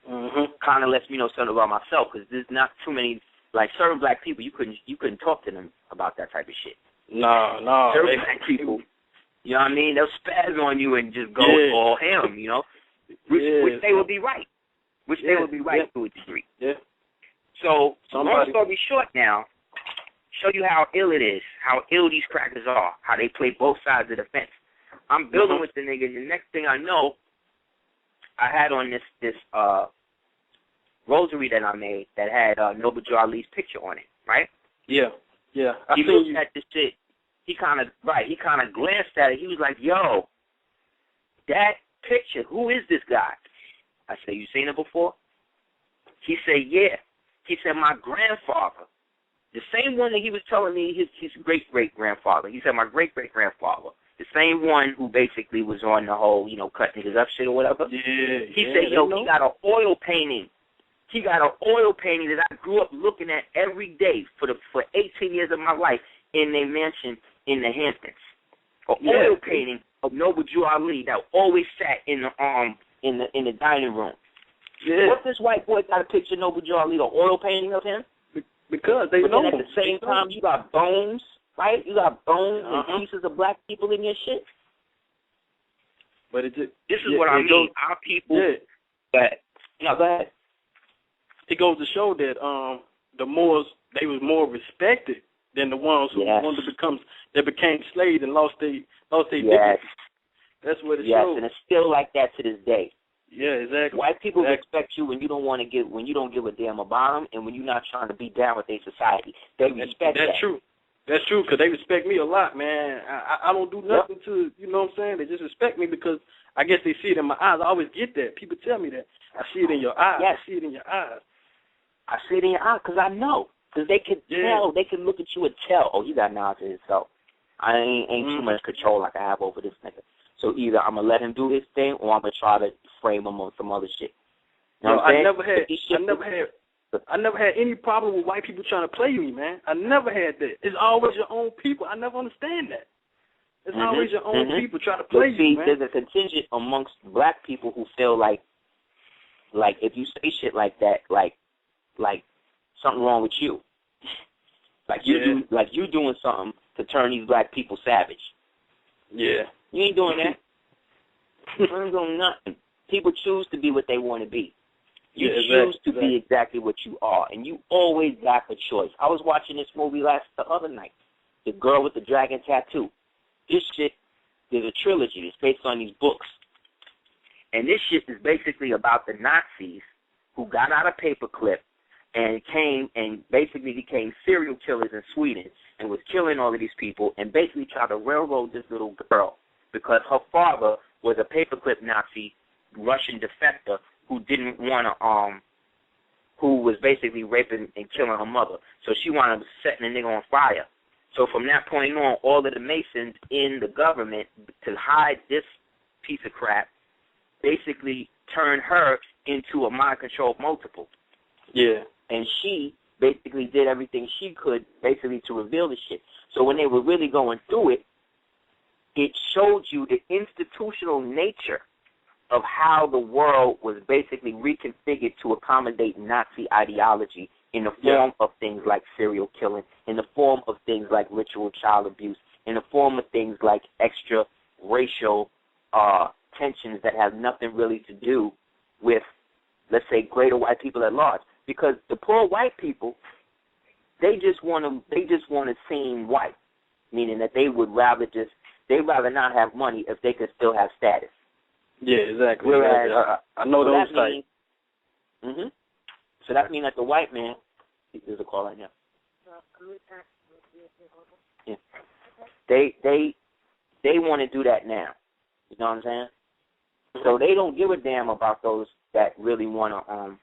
kind of lets me know something about myself, because there's not too many, like certain black people, you couldn't talk to them about that type of shit. No. Certain black people, you know what I mean? They'll spaz on you and just go all ham, you know, which they would be right. They would be right to a degree. Yeah. So, long story short now, show you how ill it is, how ill these crackers are, how they play both sides of the fence. I'm building with the nigga. The next thing I know, I had on this rosary that I made that had Noble Drew Ali's picture on it, right? Yeah. He looked at the shit. He kind of glanced at it. He was like, "Yo, that picture. Who is this guy?" I said, "You seen it before?" He said, "Yeah." He said, "My grandfather, the same one that he was telling me his great-great-grandfather." He said, "My great-great-grandfather, the same one who basically was on the whole, you know, cut niggas up shit or whatever." He said, "Yo, he got an oil painting. He got an oil painting that I grew up looking at every day for 18 years of my life in their mansion in the Hamptons. Oil painting of Noble Drew Ali that always sat in the dining room." Yeah. What this white boy got a picture of Noble Drew Ali, the oil painting of him? Because they but know. Then at the same time, you got bones, right? You got bones and pieces of black people in your shit. But this is what I mean. Our people. Yeah. Go ahead. It goes to show that the Moors, they was more respected than the ones who wanted to became slaves and lost their dignity. That's what it shows. Yes, and it's still like that to this day. Yeah, exactly. White people respect you when you don't when you don't give a damn about them, and when you're not trying to be down with their society. They respect that. That's true. That's true, because they respect me a lot, man. I don't do nothing to, you know what I'm saying? They just respect me because I guess they see it in my eyes. I always get that. People tell me that. I see it in your eyes. Yes. I see it in your eyes. I see it in your eyes because I know. Because they can tell. They can look at you and tell, oh, he got knowledge of himself. I ain't too much control I can have over this nigga. So either I'm going to let him do his thing or I'm going to try to frame him on some other shit. You know what I'm saying? I never had any problem with white people trying to play me, man. I never had that. It's always your own people. I never understand that. It's always your own people trying to play you, man. There's a contingent amongst black people who feel like if you say shit like that, like something wrong with you. Like you doing something to turn these black people savage. Yeah. You ain't doing that. You ain't doing nothing. People choose to be what they want to be. You choose to be exactly what you are, and you always got the choice. I was watching this movie the other night, The Girl with the Dragon Tattoo. This shit is a trilogy. It's based on these books. And this shit is basically about the Nazis who got out a paperclip and came and basically became serial killers in Sweden and was killing all of these people and basically tried to railroad this little girl because her father was a paperclip Nazi Russian defector who didn't want to, who was basically raping and killing her mother. So she wanted to set the nigga on fire. So from that point on, all of the Masons in the government, to hide this piece of crap, basically turned her into a mind-controlled multiple. Yeah. And she basically did everything she could basically to reveal the shit. So when they were really going through it, it showed you the institutional nature of how the world was basically reconfigured to accommodate Nazi ideology in the form of things like serial killing, in the form of things like ritual child abuse, in the form of things like extra racial tensions that have nothing really to do with, let's say, greater white people at large. Because the poor white people, they just want to seem white, meaning that they'd rather not have money if they could still have status. Yeah, exactly. Whereas, I know those types. So that means that the white man, there's a call right now. Yeah. They want to do that now. You know what I'm saying? So they don't give a damn about those that really want to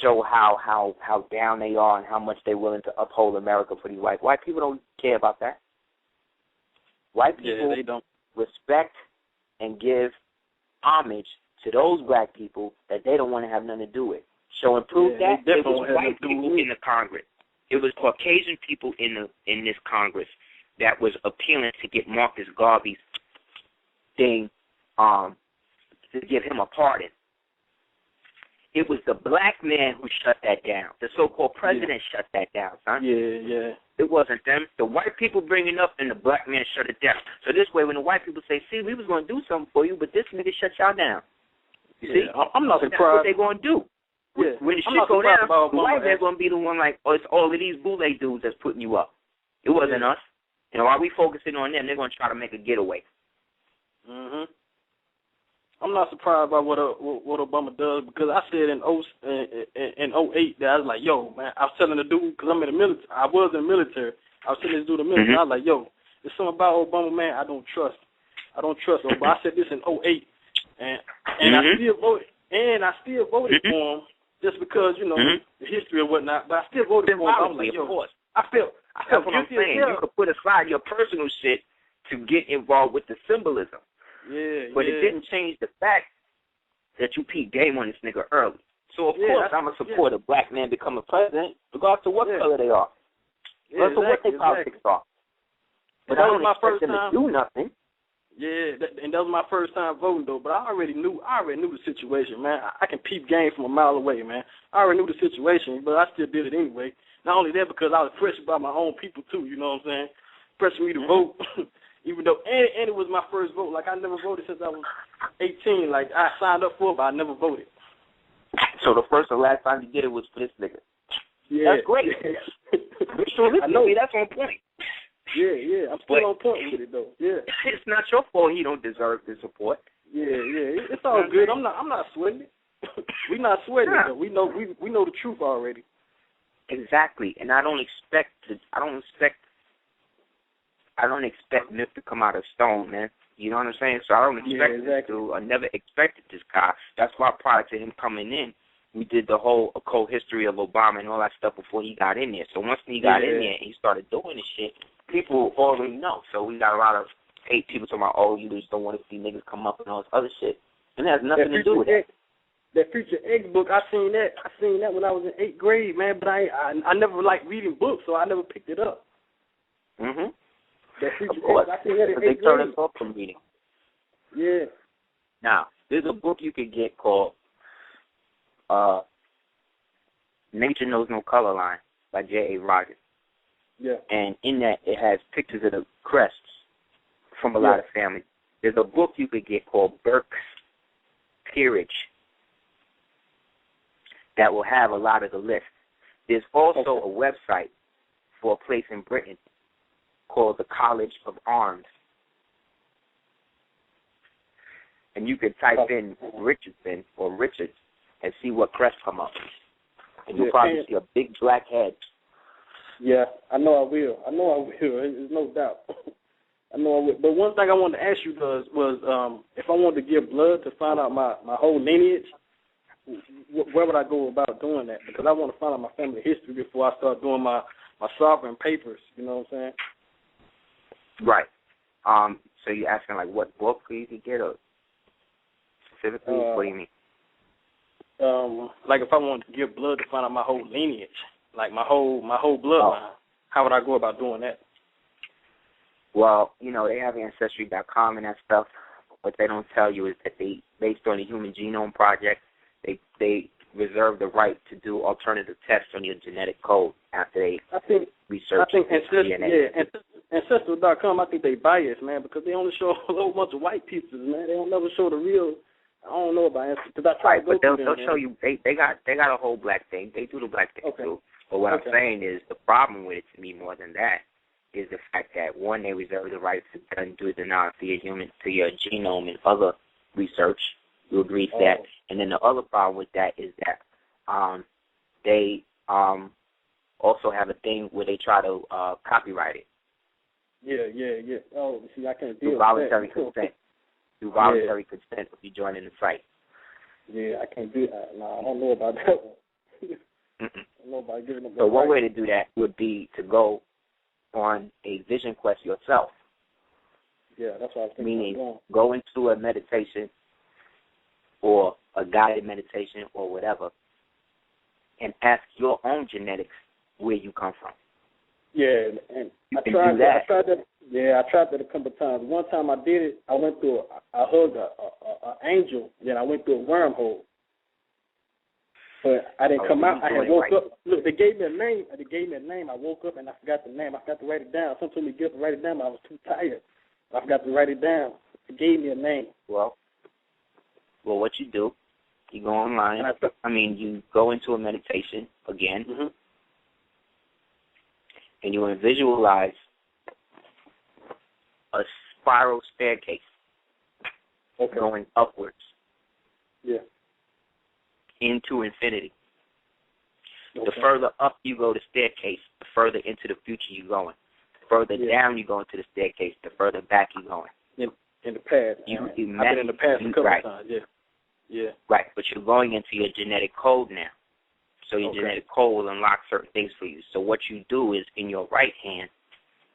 show how down they are and how much they're willing to uphold America for these white. White people don't care about that. White people they don't respect and give homage to those black people that they don't want to have nothing to do with. So and prove that it was white people in the Congress. It was Caucasian people in this Congress that was appealing to get Marcus Garvey's thing, to give him a pardon. It was the black man who shut that down. The so-called president shut that down, son. Yeah. It wasn't them. The white people bring it up, and the black man shut it down. So this way, when the white people say, see, we was going to do something for you, but this nigga shut y'all down. You see? I'm not surprised. That's what they going to do. Yeah. When the shit go down, the white man going to be the one like, oh, it's all of these boule dudes that's putting you up. It wasn't us. You know, while we focusing on them, they're going to try to make a getaway. Mhm. I'm not surprised by what Obama does, because I said in 08 that I was like, yo, man, I was telling the dude, because I'm in the military. I was in the military. I was telling this dude in the military. I was like, yo, there's something about Obama, man, I don't trust. But I said this in 08, and I still voted. And I still voted for him just because, you know, the history and whatnot. But I still voted for him. I was like, yo, I felt that's what I'm saying. You could put aside your personal shit to get involved with the symbolism. Yeah, but it didn't change the fact that you peeped game on this nigga early. So, of course, I'm going to support a black man becoming president, regardless of what color they are. Regardless of what their politics are. But I don't expect them to do nothing. Yeah, and that was my first time voting, though. But I already knew the situation, man. I can peep game from a mile away, man. I already knew the situation, but I still did it anyway. Not only that, because I was pressured by my own people, too, you know what I'm saying? Pressured me to vote. Even though, and it was my first vote. Like, I never voted since I was 18. Like, I signed up for it, but I never voted. So the first and last time you did it was for this nigga. Yeah. That's great. I know that's on point. Yeah. I'm still on point with it, though. Yeah. It's not your fault he don't deserve the support. Yeah. It's all good. I'm not sweating it. We're not sweating it, though. We know the truth already. Exactly. And I don't expect myth to come out of stone, man. You know what I'm saying? So I don't expect this to. I never expected this guy. That's why prior to him coming in, we did the whole occult history of Obama and all that stuff before he got in there. So once he got in there and he started doing this shit, people already know. So we got a lot of hate people talking about, oh, you just don't want to see niggas come up and all this other shit. And that has nothing to do with it. That Future X book, I seen that when I was in 8th grade, man. But I never liked reading books, so I never picked it up. Mhm. Of course, they turn us off from reading. Yeah. Now, there's a book you could get called Nature Knows No Color Line by J.A. Rogers. Yeah. And in that, it has pictures of the crests from a lot of families. There's a book you could get called Burke's Peerage that will have a lot of the list. There's also a website for a place in Britain called the College of Arms. And you could type in Richardson or Richards and see what crests come up. And you'll probably see a big black head. Yeah, I know I will. There's no doubt. I know I will. But one thing I wanted to ask you was if I wanted to give blood to find out my whole lineage, where would I go about doing that? Because I want to find out my family history before I start doing my sovereign papers. You know what I'm saying? Right. So you're asking, like, what book you could get, or specifically? What do you mean? Like, if I wanted to give blood to find out my whole lineage, like my whole bloodline, how would I go about doing that? Well, you know, they have Ancestry.com and that stuff. What they don't tell you is that they, based on the Human Genome Project, they reserve the right to do alternative tests on your genetic code after they research DNA. Ancestry.com, I think they biased, man, because they only show a whole bunch of white pieces, man. They don't never show the real. I don't know about Ancestry, because I try to go they'll through them, show you. They got a whole black thing. They do the black thing too. But what I'm saying is the problem with it, to me, more than that, is the fact that one, they reserve the right to do the denial to your genome and other research. You agree to that? And then the other problem with that is that they also have a thing where they try to copyright it. Yeah. Oh, see, I can't deal through voluntary consent. Through voluntary consent if you join in the site. Yeah, I can't do that. No, I don't know about that one. I don't know about giving them. So one way to do that would be to go on a vision quest yourself. Yeah, that's what I was thinking. Meaning, go into a meditation or a guided meditation or whatever, and ask your own genetics where you come from. Yeah, and I tried that a couple of times. One time I did it, I hugged an angel, then I went through a wormhole. But I didn't come out. I had woke up. Look, they gave me a name. I woke up and I forgot the name. I forgot to write it down. Someone told me to get up and write it down, but I was too tired. I forgot to write it down. They gave me a name. Well, what you do, you go online. You go into a meditation again, and you visualize a spiral staircase going upwards into infinity. Okay. The further up you go the staircase, the further into the future you're going. The further down you go into the staircase, the further back you're going. In the past. I've been in the past a couple of times, yeah. Right, but you're going into your genetic code now. So your genetic code will unlock certain things for you. So what you do is, in your right hand,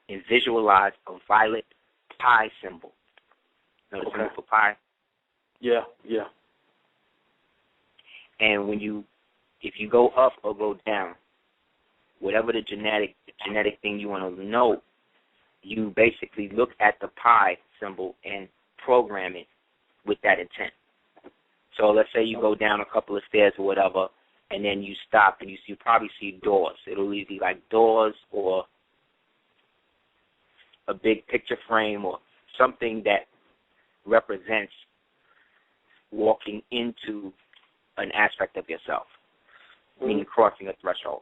and visualize a violet pi symbol. Know the symbol for pi? Yeah. And if you go up or go down, whatever the genetic thing you want to know, you basically look at the pi symbol and program it with that intent. So let's say you go down a couple of stairs or whatever, and then you stop and you probably see doors. It'll either be like doors or a big picture frame or something that represents walking into an aspect of yourself, meaning crossing a threshold.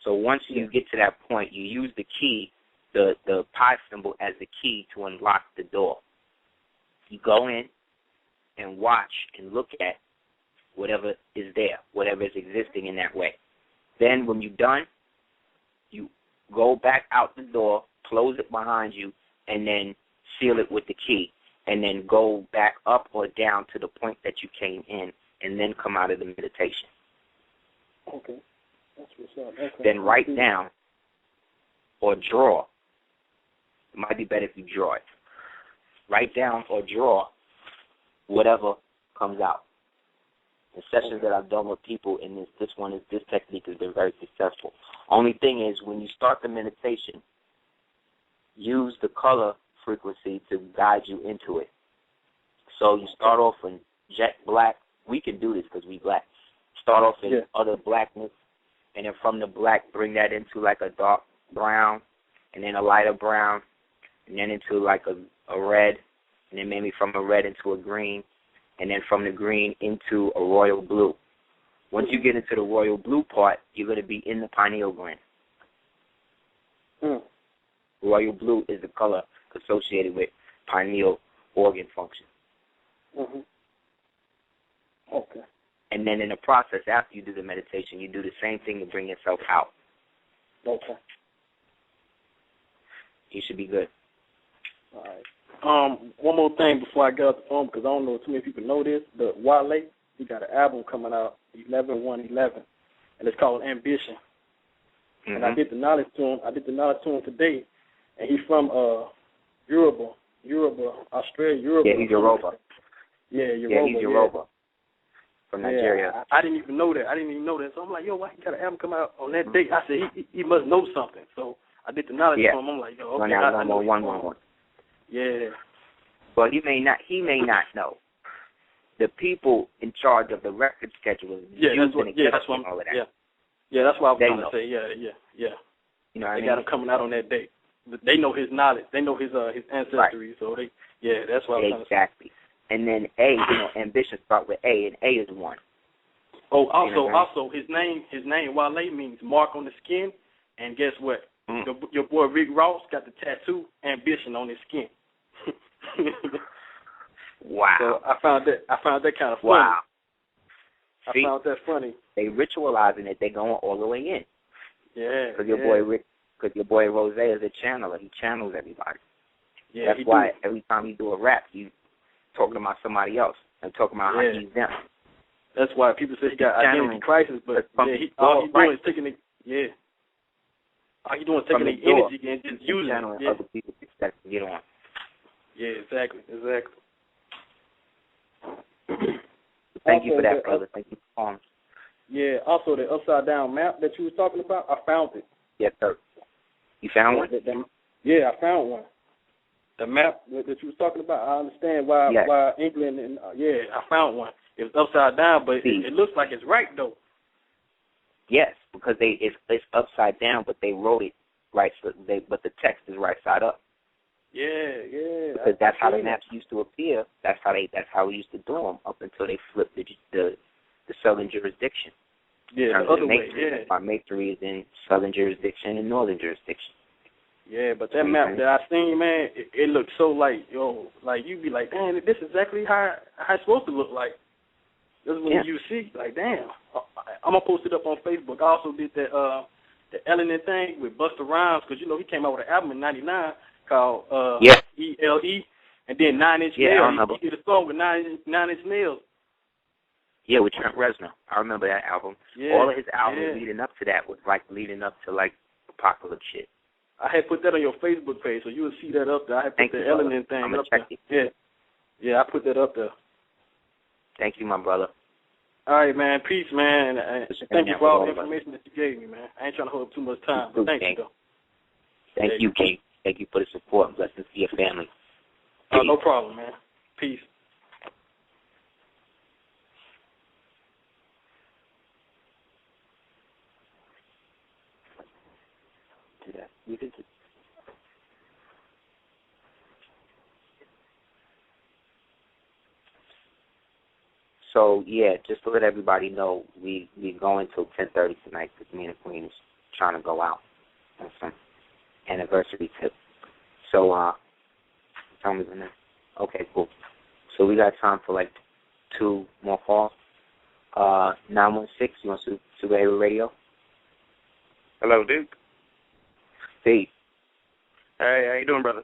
So once you get to that point, you use the key, the pi symbol as the key to unlock the door. You go in and watch and look at whatever is there, whatever is existing in that way. Then when you're done, you go back out the door, close it behind you, and then seal it with the key, and then go back up or down to the point that you came in, and then come out of the meditation. Okay. That's what's up. Okay. Then write down or draw. It might be better if you draw it. Write down or draw whatever comes out. The sessions that I've done with people in this technique has been very successful. Only thing is, when you start the meditation, use the color frequency to guide you into it. So you start off in jet black. We can do this because we black. Start off in utter blackness, and then from the black, bring that into like a dark brown, and then a lighter brown, and then into like a red, and then maybe from a red into a green, and then from the green into a royal blue. Once you get into the royal blue part, you're going to be in the pineal gland. Royal blue is the color associated with pineal organ function. Okay. And then in the process, after you do the meditation, you do the same thing to bring yourself out. Okay. You should be good. All right. One more thing before I get off the phone, because I don't know if too many people know this. The Wale, he got an album coming out, 11/1/11, and it's called Ambition. And I did the knowledge to him today, and he's from Yoruba, Australia, Yoruba. Yeah, he's Yoruba. Yeah, he's Yoruba. From Nigeria. Yeah, I didn't even know that. So I'm like, yo, why he got an album come out on that date? I said, he must know something. So I did the knowledge to him. I'm like, yo, okay. I know one. Yeah. But he may not know. The people in charge of the record schedule. That's what I was trying to say. Yeah. You know what I mean? They got him coming out on that date. But they know his knowledge. They know his ancestry. Right. So that's what I was trying to say. Exactly. And then A, ambition start with A, and A is 1. Oh, also, his name, Wale, means mark on the skin. And guess what? Your boy Rick Ross got the tattoo ambition on his skin. Wow. So I found that kind of funny. Wow. I found that funny. They ritualizing it. They going all the way in. Yeah. Because your boy Rose is a channeler. He channels everybody. Yeah. That's why every time you do a rap, you talking about somebody else and talking about how he's them. That's why people say he got identity crisis, but all he's doing is taking the all he's doing is taking the energy and just using it. Other people's success to get on. Yeah, exactly. Thank you for that, brother. Thank you for calling. Yeah, also the upside down map that you was talking about, I found it. Yes, sir. You found one? Yeah, I found one. The map that you was talking about, I understand why England and I found one. It was upside down, but it looks like it's right though. Yes, because it's upside down, but they wrote it right. But the text is right side up. Yeah. Because that's how the maps used to appear. That's how we used to do them up until they flipped the southern jurisdiction. Yeah, the other way. Yeah. Our masonry is in southern jurisdiction and northern jurisdiction. Yeah, but that map that I seen, man, it looked so like you'd be like, damn, this is exactly how it's supposed to look like. This is when you see, like, damn. I'm gonna post it up on Facebook. I also did the Ellen thing with Busta Rhymes, because he came out with an album in '99 called ELE, and then 9 Inch Nails. He did a song with 9 Inch Nails. Yeah, with Trent Reznor. I remember that album. Yeah, all of his albums leading up to that was leading up to apocalypse shit. I had put that on your Facebook page, so you would see that up there. I had put the Ellen thing up there. Yeah, I put that up there. Thank you, my brother. All right, man. Peace, man. Thank you for all the information that you gave me, man. I ain't trying to hold up too much time, but thank you, though. Thank you, King. Thank you for the support. Blessings to your family. No problem, man. Peace. So, yeah, just to let everybody know, we go until 10:30 tonight because me and the Queen is trying to go out on some anniversary tip. So, tell me when that. Okay, cool. So we got time for 2 more calls. 916, you want Super Heru Radio? Hello, Duke. Steve. Hey, how you doing, brother?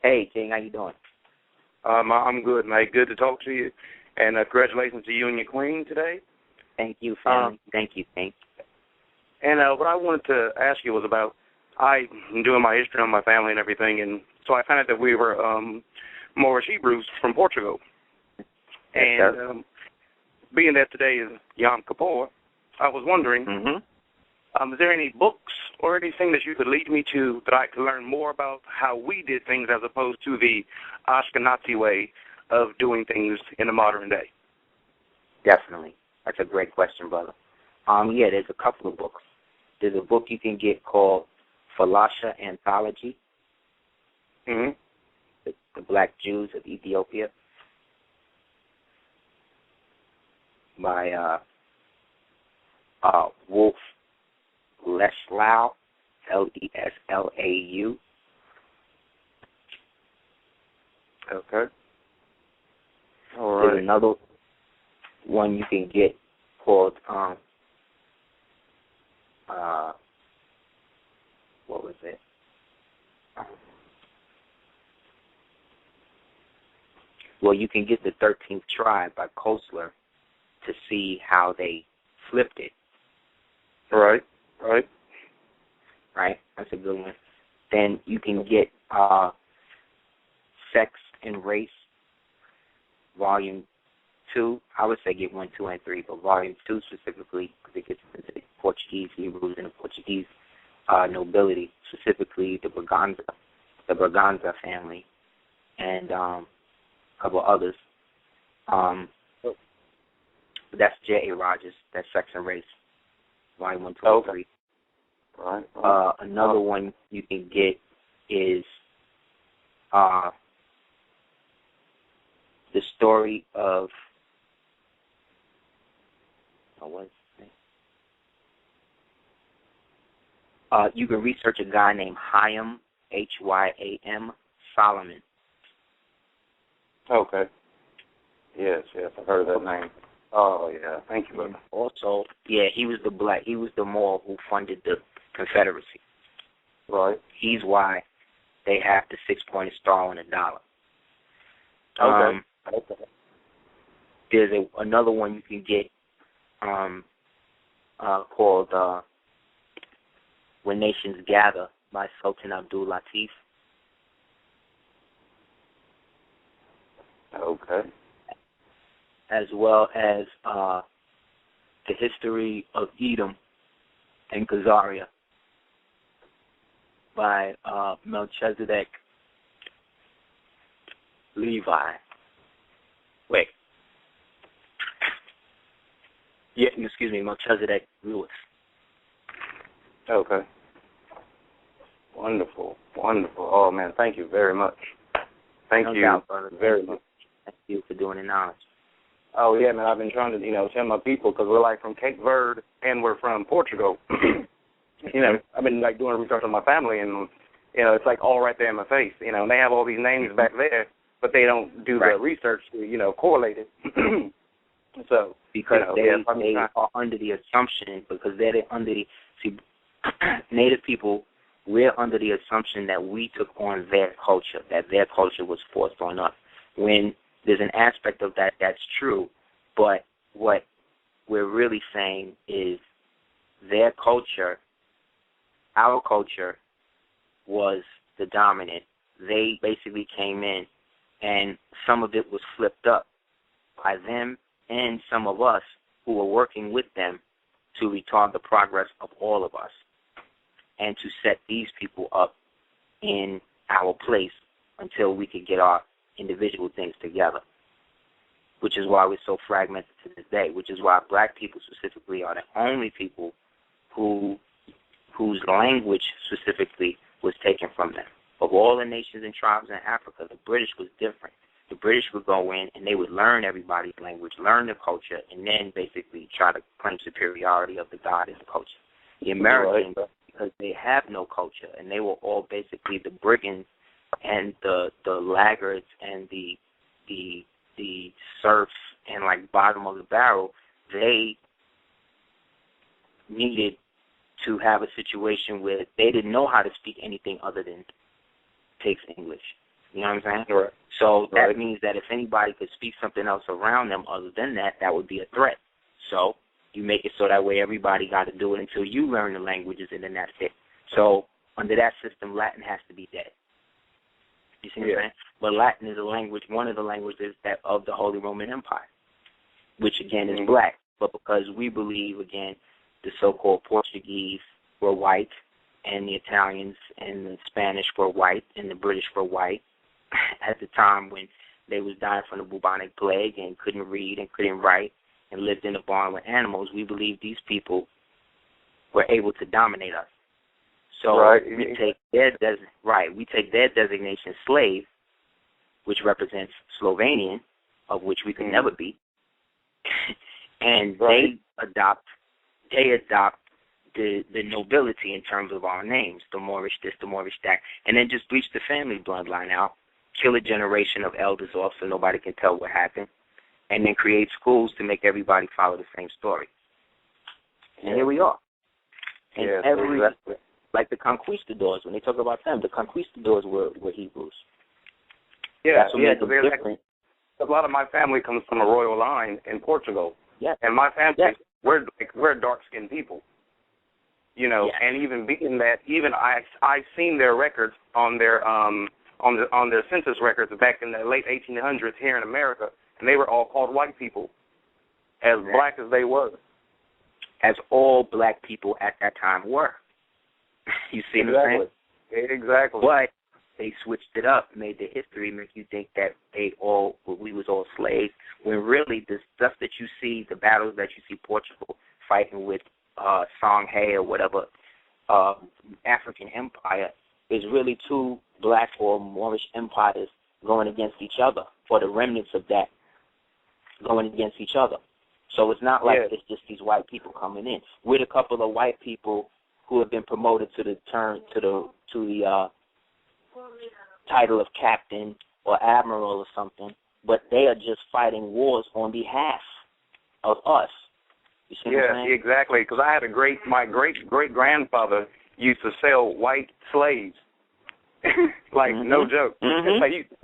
Hey, King, how you doing? I'm good, mate. Good to talk to you. And congratulations to you and your queen today. Thank you, family. Thank you, King. And what I wanted to ask you was about, I'm doing my history on my family and everything, and so I found out that we were Moorish Hebrews from Portugal. Yes, and being that today is Yom Kippur, I was wondering, is there any books or anything that you could lead me to that I could learn more about how we did things as opposed to the Ashkenazi way of doing things in the modern day? Definitely. That's a great question, brother. Yeah, there's a couple of books. There's a book you can get called Falasha Anthology, the Black Jews of Ethiopia, by Wolf Leslau, Leslau. Okay. All right. There's another one you can get called what was it? Well, you can get the 13th Tribe by Kostler to see how they flipped it. Right. Right? That's a good one. Then you can get Sex and Race, Volume 2. I would say get 1, 2, and 3, but Volume 2 specifically, because it gets into the Portuguese Hebrews and the Portuguese nobility, specifically the Braganza family, and a couple others. That's J.A. Rogers. That's Sex and Race, Volume 1, 2, and 3. Right. Another one you can get is the story of what's his name? You can research a guy named Hyam, Hyam Solomon. Okay. Yes, I've heard of that name. Oh, yeah. Thank you, brother. Also, yeah, he was the Moor who funded the Confederacy. Right. He's why they have the 6-pointed star on the dollar. Okay. There's another one you can get called When Nations Gather by Sultan Abdul Latif. Okay. As well as The History of Edom and Khazaria by Melchizedek Levi. Wait. Melchizedek Lewis. Okay. Wonderful. Oh, man, thank you very much. Thank you very much. Thank you for doing the knowledge. Oh, yeah, man, I've been trying to, tell my people, because we're, from Cape Verde, and we're from Portugal. I've been, doing research on my family, and, it's, all right there in my face, and they have all these names back there, but they don't do the research to, correlate it. So, because they are under the assumption, Native people, we're under the assumption that we took on their culture, that their culture was forced on us. When there's an aspect of that that's true, but what we're really saying is their culture, our culture, was the dominant. They basically came in, and some of it was flipped up by them and some of us who were working with them to retard the progress of all of us and to set these people up in our place until we could get our individual things together, which is why we're so fragmented to this day, which is why black people specifically are the only people whose language specifically was taken from them. Of all the nations and tribes in Africa, the British was different. The British would go in and they would learn everybody's language, learn the culture, and then basically try to claim superiority of the God as the culture. The Americans, because they have no culture, and they were all basically the brigands and the laggards and the serfs and bottom of the barrel, they needed to have a situation where they didn't know how to speak anything other than Pig's English. You know what I'm saying? Right. So that means that if anybody could speak something else around them other than that, that would be a threat. So you make it so that way everybody got to do it until you learn the languages, and then that's it. So under that system, Latin has to be dead. You see what I'm saying? But Latin is a language, one of the languages that of the Holy Roman Empire, which again is black. But because we believe, again, the so-called Portuguese were white, and the Italians and the Spanish were white, and the British were white at the time when they was dying from the bubonic plague and couldn't read and couldn't write and lived in a barn with animals, we believe these people were able to dominate us. So we take their designation slave, which represents Slovenian, of which we can never be, and they adopt the nobility in terms of our names, the Moorish this, the Moorish that, and then just bleach the family bloodline out, kill a generation of elders off so nobody can tell what happened, and then create schools to make everybody follow the same story. And here we are. And like the conquistadors, when they talk about them, the conquistadors were Hebrews. Yeah, that's what made them different. A lot of my family comes from a royal line in Portugal. Yeah. And my family, we're dark-skinned people. And even being that, I've seen their records on their census records back in the late 1800s here in America, and they were all called white people, as black as they were. As all black people at that time were. You see what I'm saying? Exactly. But they switched it up, made the history make you think that we was all slaves, when really the stuff that you see, the battles that you see Portugal fighting with Songhai or whatever African empire is really two black or Moorish empires going against each other, or the remnants of that going against each other. So it's not like it's just these white people coming in. With a couple of white people who have been promoted to the title of captain or admiral or something, but they are just fighting wars on behalf of us. You see what I'm saying? Exactly. Because I had my great grandfather used to sell white slaves. No joke.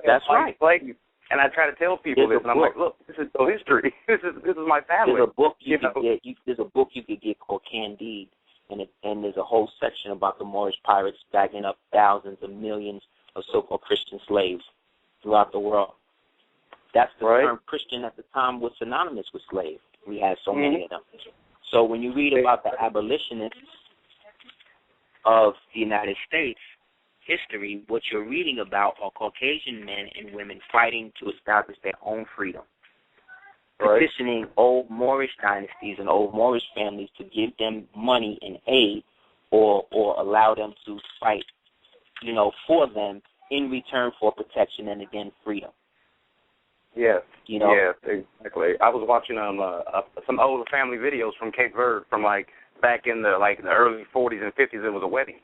That's right. Slaves. And I try to tell people this, and I'm like, look, this is no history. This is my family. There's a book you could get. There's a book you could get called Candide, and there's a whole section about the Moorish pirates bagging up thousands of millions of so-called Christian slaves throughout the world. That's the term Christian at the time was synonymous with slave. We had so many of them. So when you read about the abolitionists of the United States history, what you're reading about are Caucasian men and women fighting to establish their own freedom. petitioning old Moorish dynasties and old Moorish families to give them money and aid or allow them to fight, for them in return for protection and, again, freedom. Yes, yes, exactly. I was watching some old family videos from Cape Verde from, back in the early 40s and 50s. It was a wedding.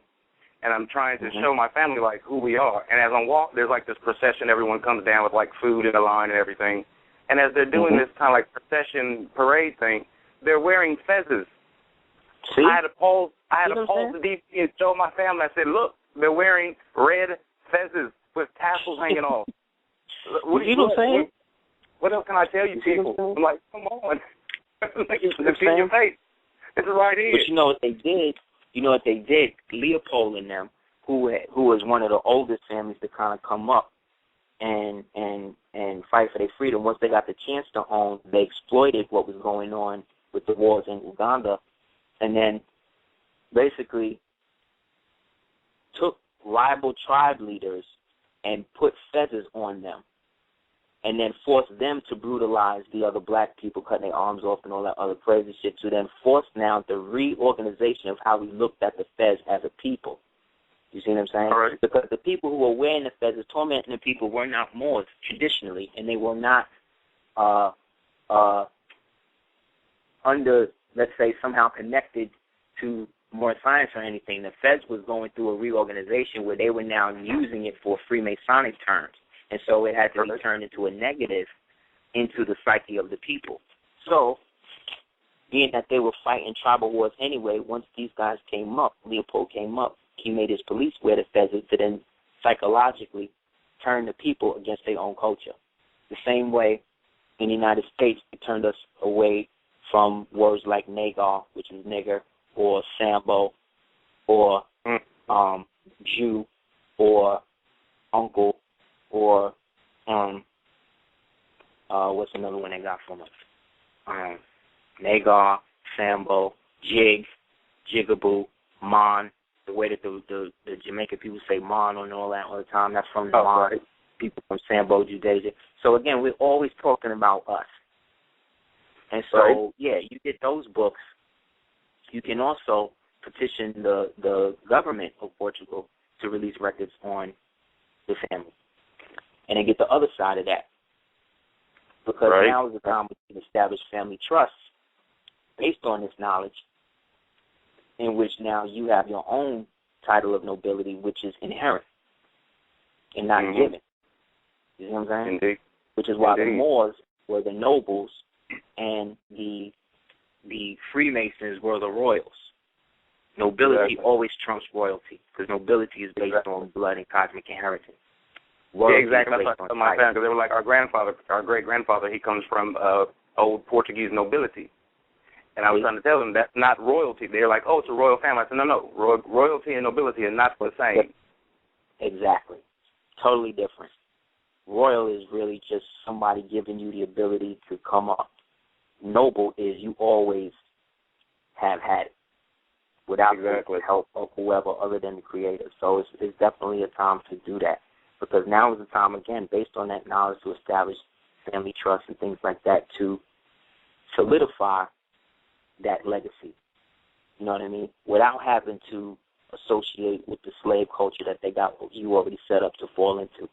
And I'm trying to show my family, who we are. And as I'm walking, there's, this procession. Everyone comes down with, food in a line and everything. And as they're doing this kind of, procession parade thing, they're wearing fezzes. See? I had to pause the DVD and show my family. I said, look, they're wearing red fezzes with tassels hanging off. What I'm saying? What else can I tell you people? I'm like, come on. It's in your face. It's right here. But you know what they did? Leopold and them, who was one of the oldest families to kind of come up and fight for their freedom. Once they got the chance to own, they exploited what was going on with the wars in Uganda, and then basically took rival tribe leaders and put feathers on them, and then forced them to brutalize the other black people, cutting their arms off and all that other crazy shit, to then force now the reorganization of how we looked at the Fez as a people. You see what I'm saying? Right. Because the people who were wearing the feathers, tormenting the people, were not Moors traditionally, and they were not under, let's say, somehow connected to more science or anything. The Fez was going through a reorganization where they were now using it for Freemasonic terms. And so it had to be turned into a negative into the psyche of the people. So, being that they were fighting tribal wars anyway, once these guys came up, Leopold came up, he made his police wear the feathers to then psychologically turn the people against their own culture. The same way in the United States, it turned us away from words like negar, which is nigger, or Sambo, or Jew, or uncle, or what's another one they got from us? Nagar, Sambo, Jig, Jigaboo, Mon. The way that the Jamaican people say Mon and all that all the time, that's from the Mon. Right. People from Sambo, Judaism. So again, we're always talking about us. And so, yeah, you get those books. You can also petition the government of Portugal to release records on the family. And then get the other side of that. Because now is the time we can establish family trusts based on this knowledge, in which now you have your own title of nobility, which is inherent and not given. You know what I'm saying? Indeed. Which is why the Moors were the nobles and the Freemasons were the royals. Nobility always trumps royalty, because nobility is based on blood and cosmic inheritance. Royalty exactly. That's what my family, because they were like our great-grandfather, he comes from old Portuguese nobility. And I was trying to tell them that's not royalty. They're like, oh, it's a royal family. I said, no. Royalty and nobility are not the same. Exactly. Totally different. Royal is really just somebody giving you the ability to come up. Noble is you always have had it without the help of whoever other than the Creator. So it's definitely a time to do that, because now is the time, again, based on that knowledge, to establish family trust and things like that, to solidify that legacy. You know what I mean? Without having to associate with the slave culture that they got you already set up to fall into.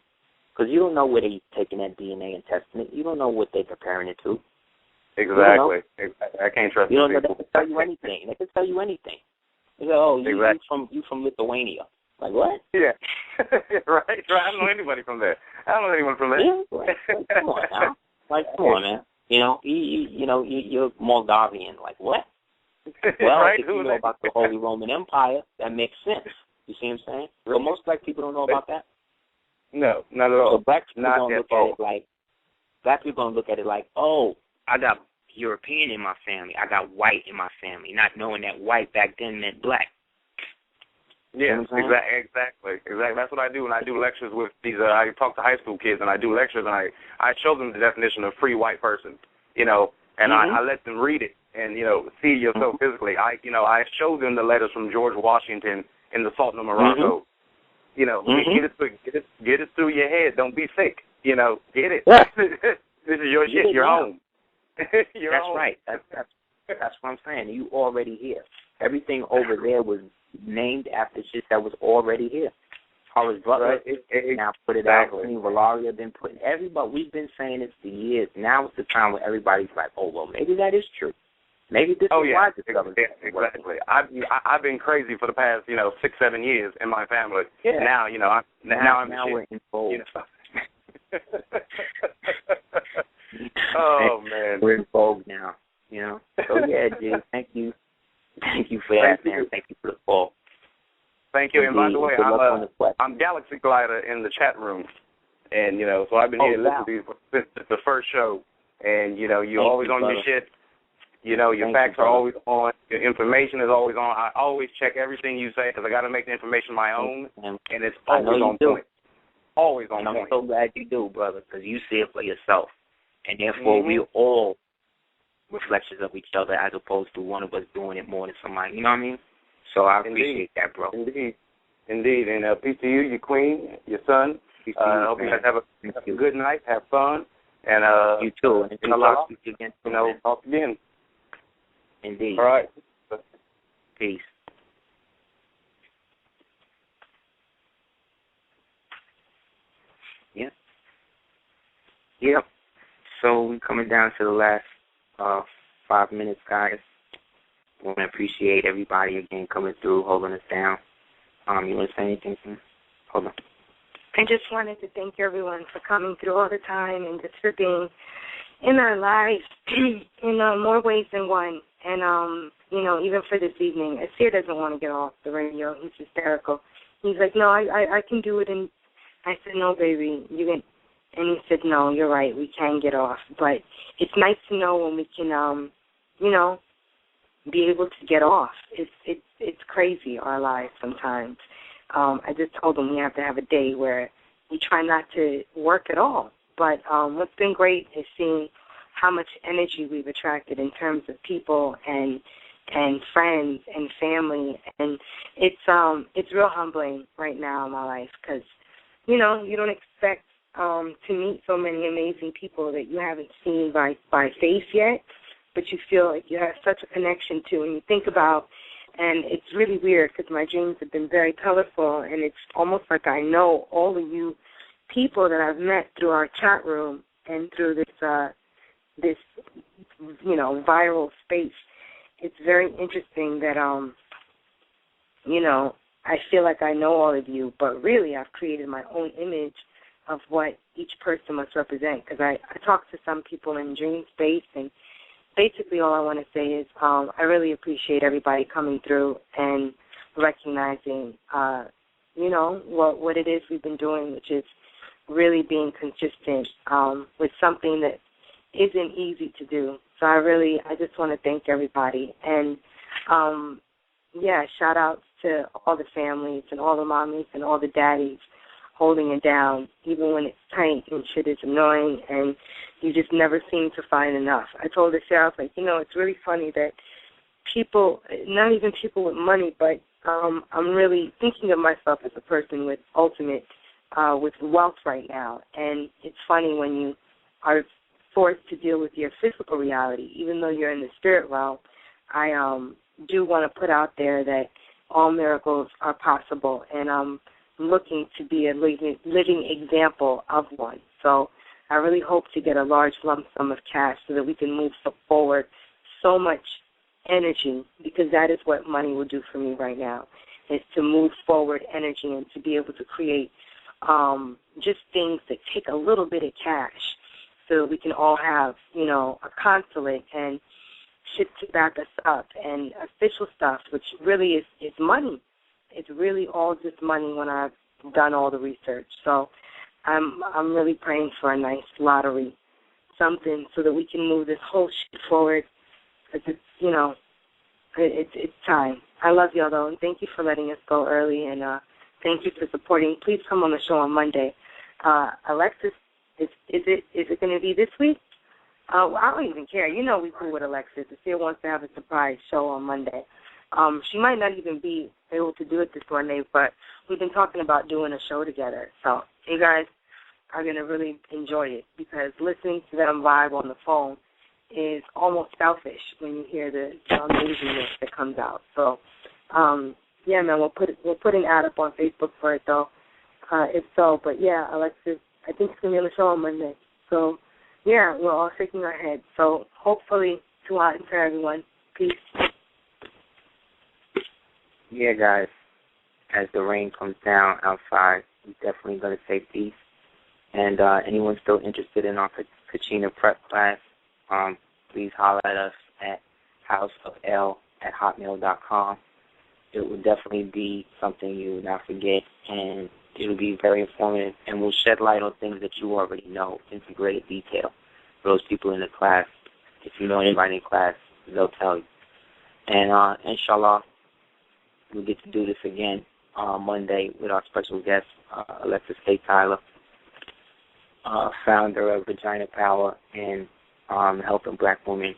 Because you don't know where they're taking that DNA and testing it. You don't know what they're comparing it to. Exactly. I can't trust you. You don't know. People. They can tell you anything. They can tell you anything. They go, oh, you from Lithuania. Like, what? Yeah. right. I don't know anybody from there. I don't know anyone from there. Yeah. Come on now. Like, come on, man. You're Moldavian. Like, what? Well, if you know about the Holy Roman Empire, that makes sense. You see what I'm saying? So most black people don't know about that. No, not at all. So black people don't look at it like, oh, I got European in my family. I got white in my family, not knowing that white back then meant black. Yeah, exactly. That's what I do when I do lectures with these. I talk to high school kids and I do lectures and I show them the definition of free white person, and I let them read it and see yourself physically. I show them the letters from George Washington in the Sultan of Morocco. Get it through your head. Don't be sick. Get it. This is your shit. You're home. That's right. That's what I'm saying. You already here. Everything over there was named after shit that was already here. Horace Butler now put it out. Queen Valeria been putting everybody. We've been saying this for years. Now is the time where everybody's like, oh well, maybe that is true. Maybe this is why this stuff is exactly. I've been crazy for the past 6-7 years in my family. Yeah. Now now we're in vogue. Oh man, we're in vogue now. So yeah, G, thank you for that, man. Thank you for the call. Thank you. And by the way, I'm Galaxy Glider in the chat room, and so I've been here listening since the first show, and you're always on your shit. Your facts are always on. Your information is always on. I always check everything you say because I got to make the information my own, and it's always on point. Always on point. I'm so glad you do, brother, because you see it for yourself, and therefore we all reflections of each other as opposed to one of us doing it more than somebody. You know what I mean? So I appreciate that, bro. Indeed. And peace to you, your queen, your son. I hope you guys have a good night. Have fun. And you too. And talk again. Indeed. All right. Peace. Yeah. Yep. So we're coming down to the last 5 minutes, guys. I want to appreciate everybody again coming through, holding us down. You want to say anything? Hold on. I just wanted to thank everyone for coming through all the time and just for being in our lives in more ways than one. And, even for this evening, Aseer doesn't want to get off the radio. He's hysterical. He's like, no, I can do it. And I said, no, baby, you can. And he said, no, you're right, we can get off. But it's nice to know when we can, be able to get off. It's crazy, our lives sometimes. I just told him we have to have a day where we try not to work at all. But what's been great is seeing how much energy we've attracted in terms of people and friends and family, and it's real humbling right now in my life because you don't expect to meet so many amazing people that you haven't seen by face yet, but you feel like you have such a connection to, and you think about, and it's really weird because my dreams have been very colorful, and it's almost like I know all of you people that I've met through our chat room and through this viral space. It's very interesting that I feel like I know all of you, but really I've created my own image of what each person must represent, because I talk to some people in dream space, and basically all I want to say is I really appreciate everybody coming through and recognizing, what it is we've been doing, which is really being consistent with something that isn't easy to do. So I just want to thank everybody. And, shout outs to all the families and all the mommies and all the daddies holding it down, even when it's tight and shit is annoying and you just never seem to find enough. I told the sheriff, it's really funny that people, not even people with money, but I'm really thinking of myself as a person with with wealth right now. And it's funny when you are forced to deal with your physical reality, even though you're in the spirit realm. I do want to put out there that all miracles are possible, and I'm looking to be a living example of one. So I really hope to get a large lump sum of cash so that we can move forward so much energy, because that is what money will do for me right now, is to move forward energy and to be able to create just things that take a little bit of cash so that we can all have, a consulate and shit to back us up and official stuff, which really is money. It's really all just money when I've done all the research. So I'm really praying for a nice lottery, something so that we can move this whole shit forward. Because it's time. I love y'all though, and thank you for letting us go early, and thank you for supporting. Please come on the show on Monday. Alexis, is it going to be this week? I don't even care. We cool with Alexis. Aseer wants to have a surprise show on Monday. She might not even be able to do it this Monday, but we've been talking about doing a show together. So you guys are going to really enjoy it, because listening to them vibe on the phone is almost selfish when you hear the amazingness that comes out. So, yeah, man, we'll put an ad up on Facebook for it though, if so. But yeah, Alexis, I think it's gonna be on the show on Monday. So, yeah, we're all shaking our heads. So hopefully, to out and for everyone. Peace. Yeah, guys. As the rain comes down outside, we're definitely gonna say peace. And anyone still interested in our Kachina prep class, please holler at us at houseofl@hotmail.com. It will definitely be something you will not forget, and it will be very informative, and we'll shed light on things that you already know into greater detail. For those people in the class, if you know anybody in class, they'll tell you. And inshallah, we'll get to do this again Monday with our special guest, Alexis K. Tyler, founder of Vagina Power, and helping black women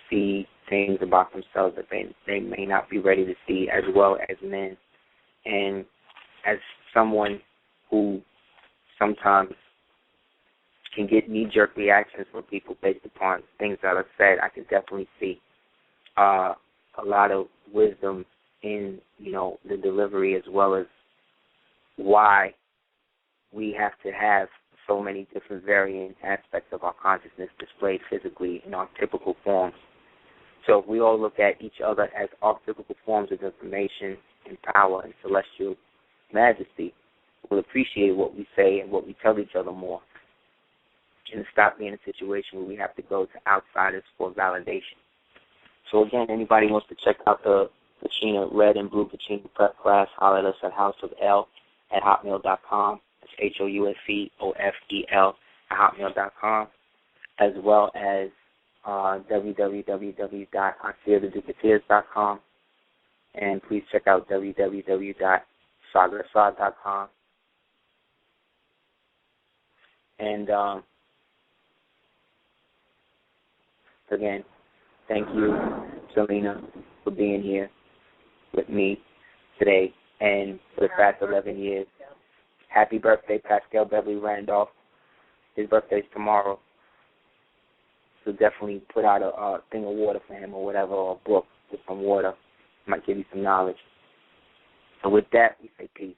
see things about themselves that they may not be ready to see, as well as men. And as someone who sometimes can get knee-jerk reactions from people based upon things that are said, I can definitely see a lot of wisdom in, the delivery, as well as why we have to have so many different varying aspects of our consciousness displayed physically in our typical forms. So if we all look at each other as archetypical forms of information and power and celestial majesty, we'll appreciate what we say and what we tell each other more, and stop being in a situation where we have to go to outsiders for validation. So again, anybody wants to check out the Kachina Red and Blue Kachina Prep class, holler at us at houseofl@hotmail.com. It's HOUSEOFEL@hotmail.com, as well as www.aseertheducateers.com, and please check out www.sagarasad.com. And again, thank you, Selena, for being here with me today and for the past 11 years. Happy birthday, Pascal Beverly Randolph. His birthday's tomorrow. So definitely put out a thing of water for him or whatever, or a book with some water. Might give you some knowledge. So with that, we say peace.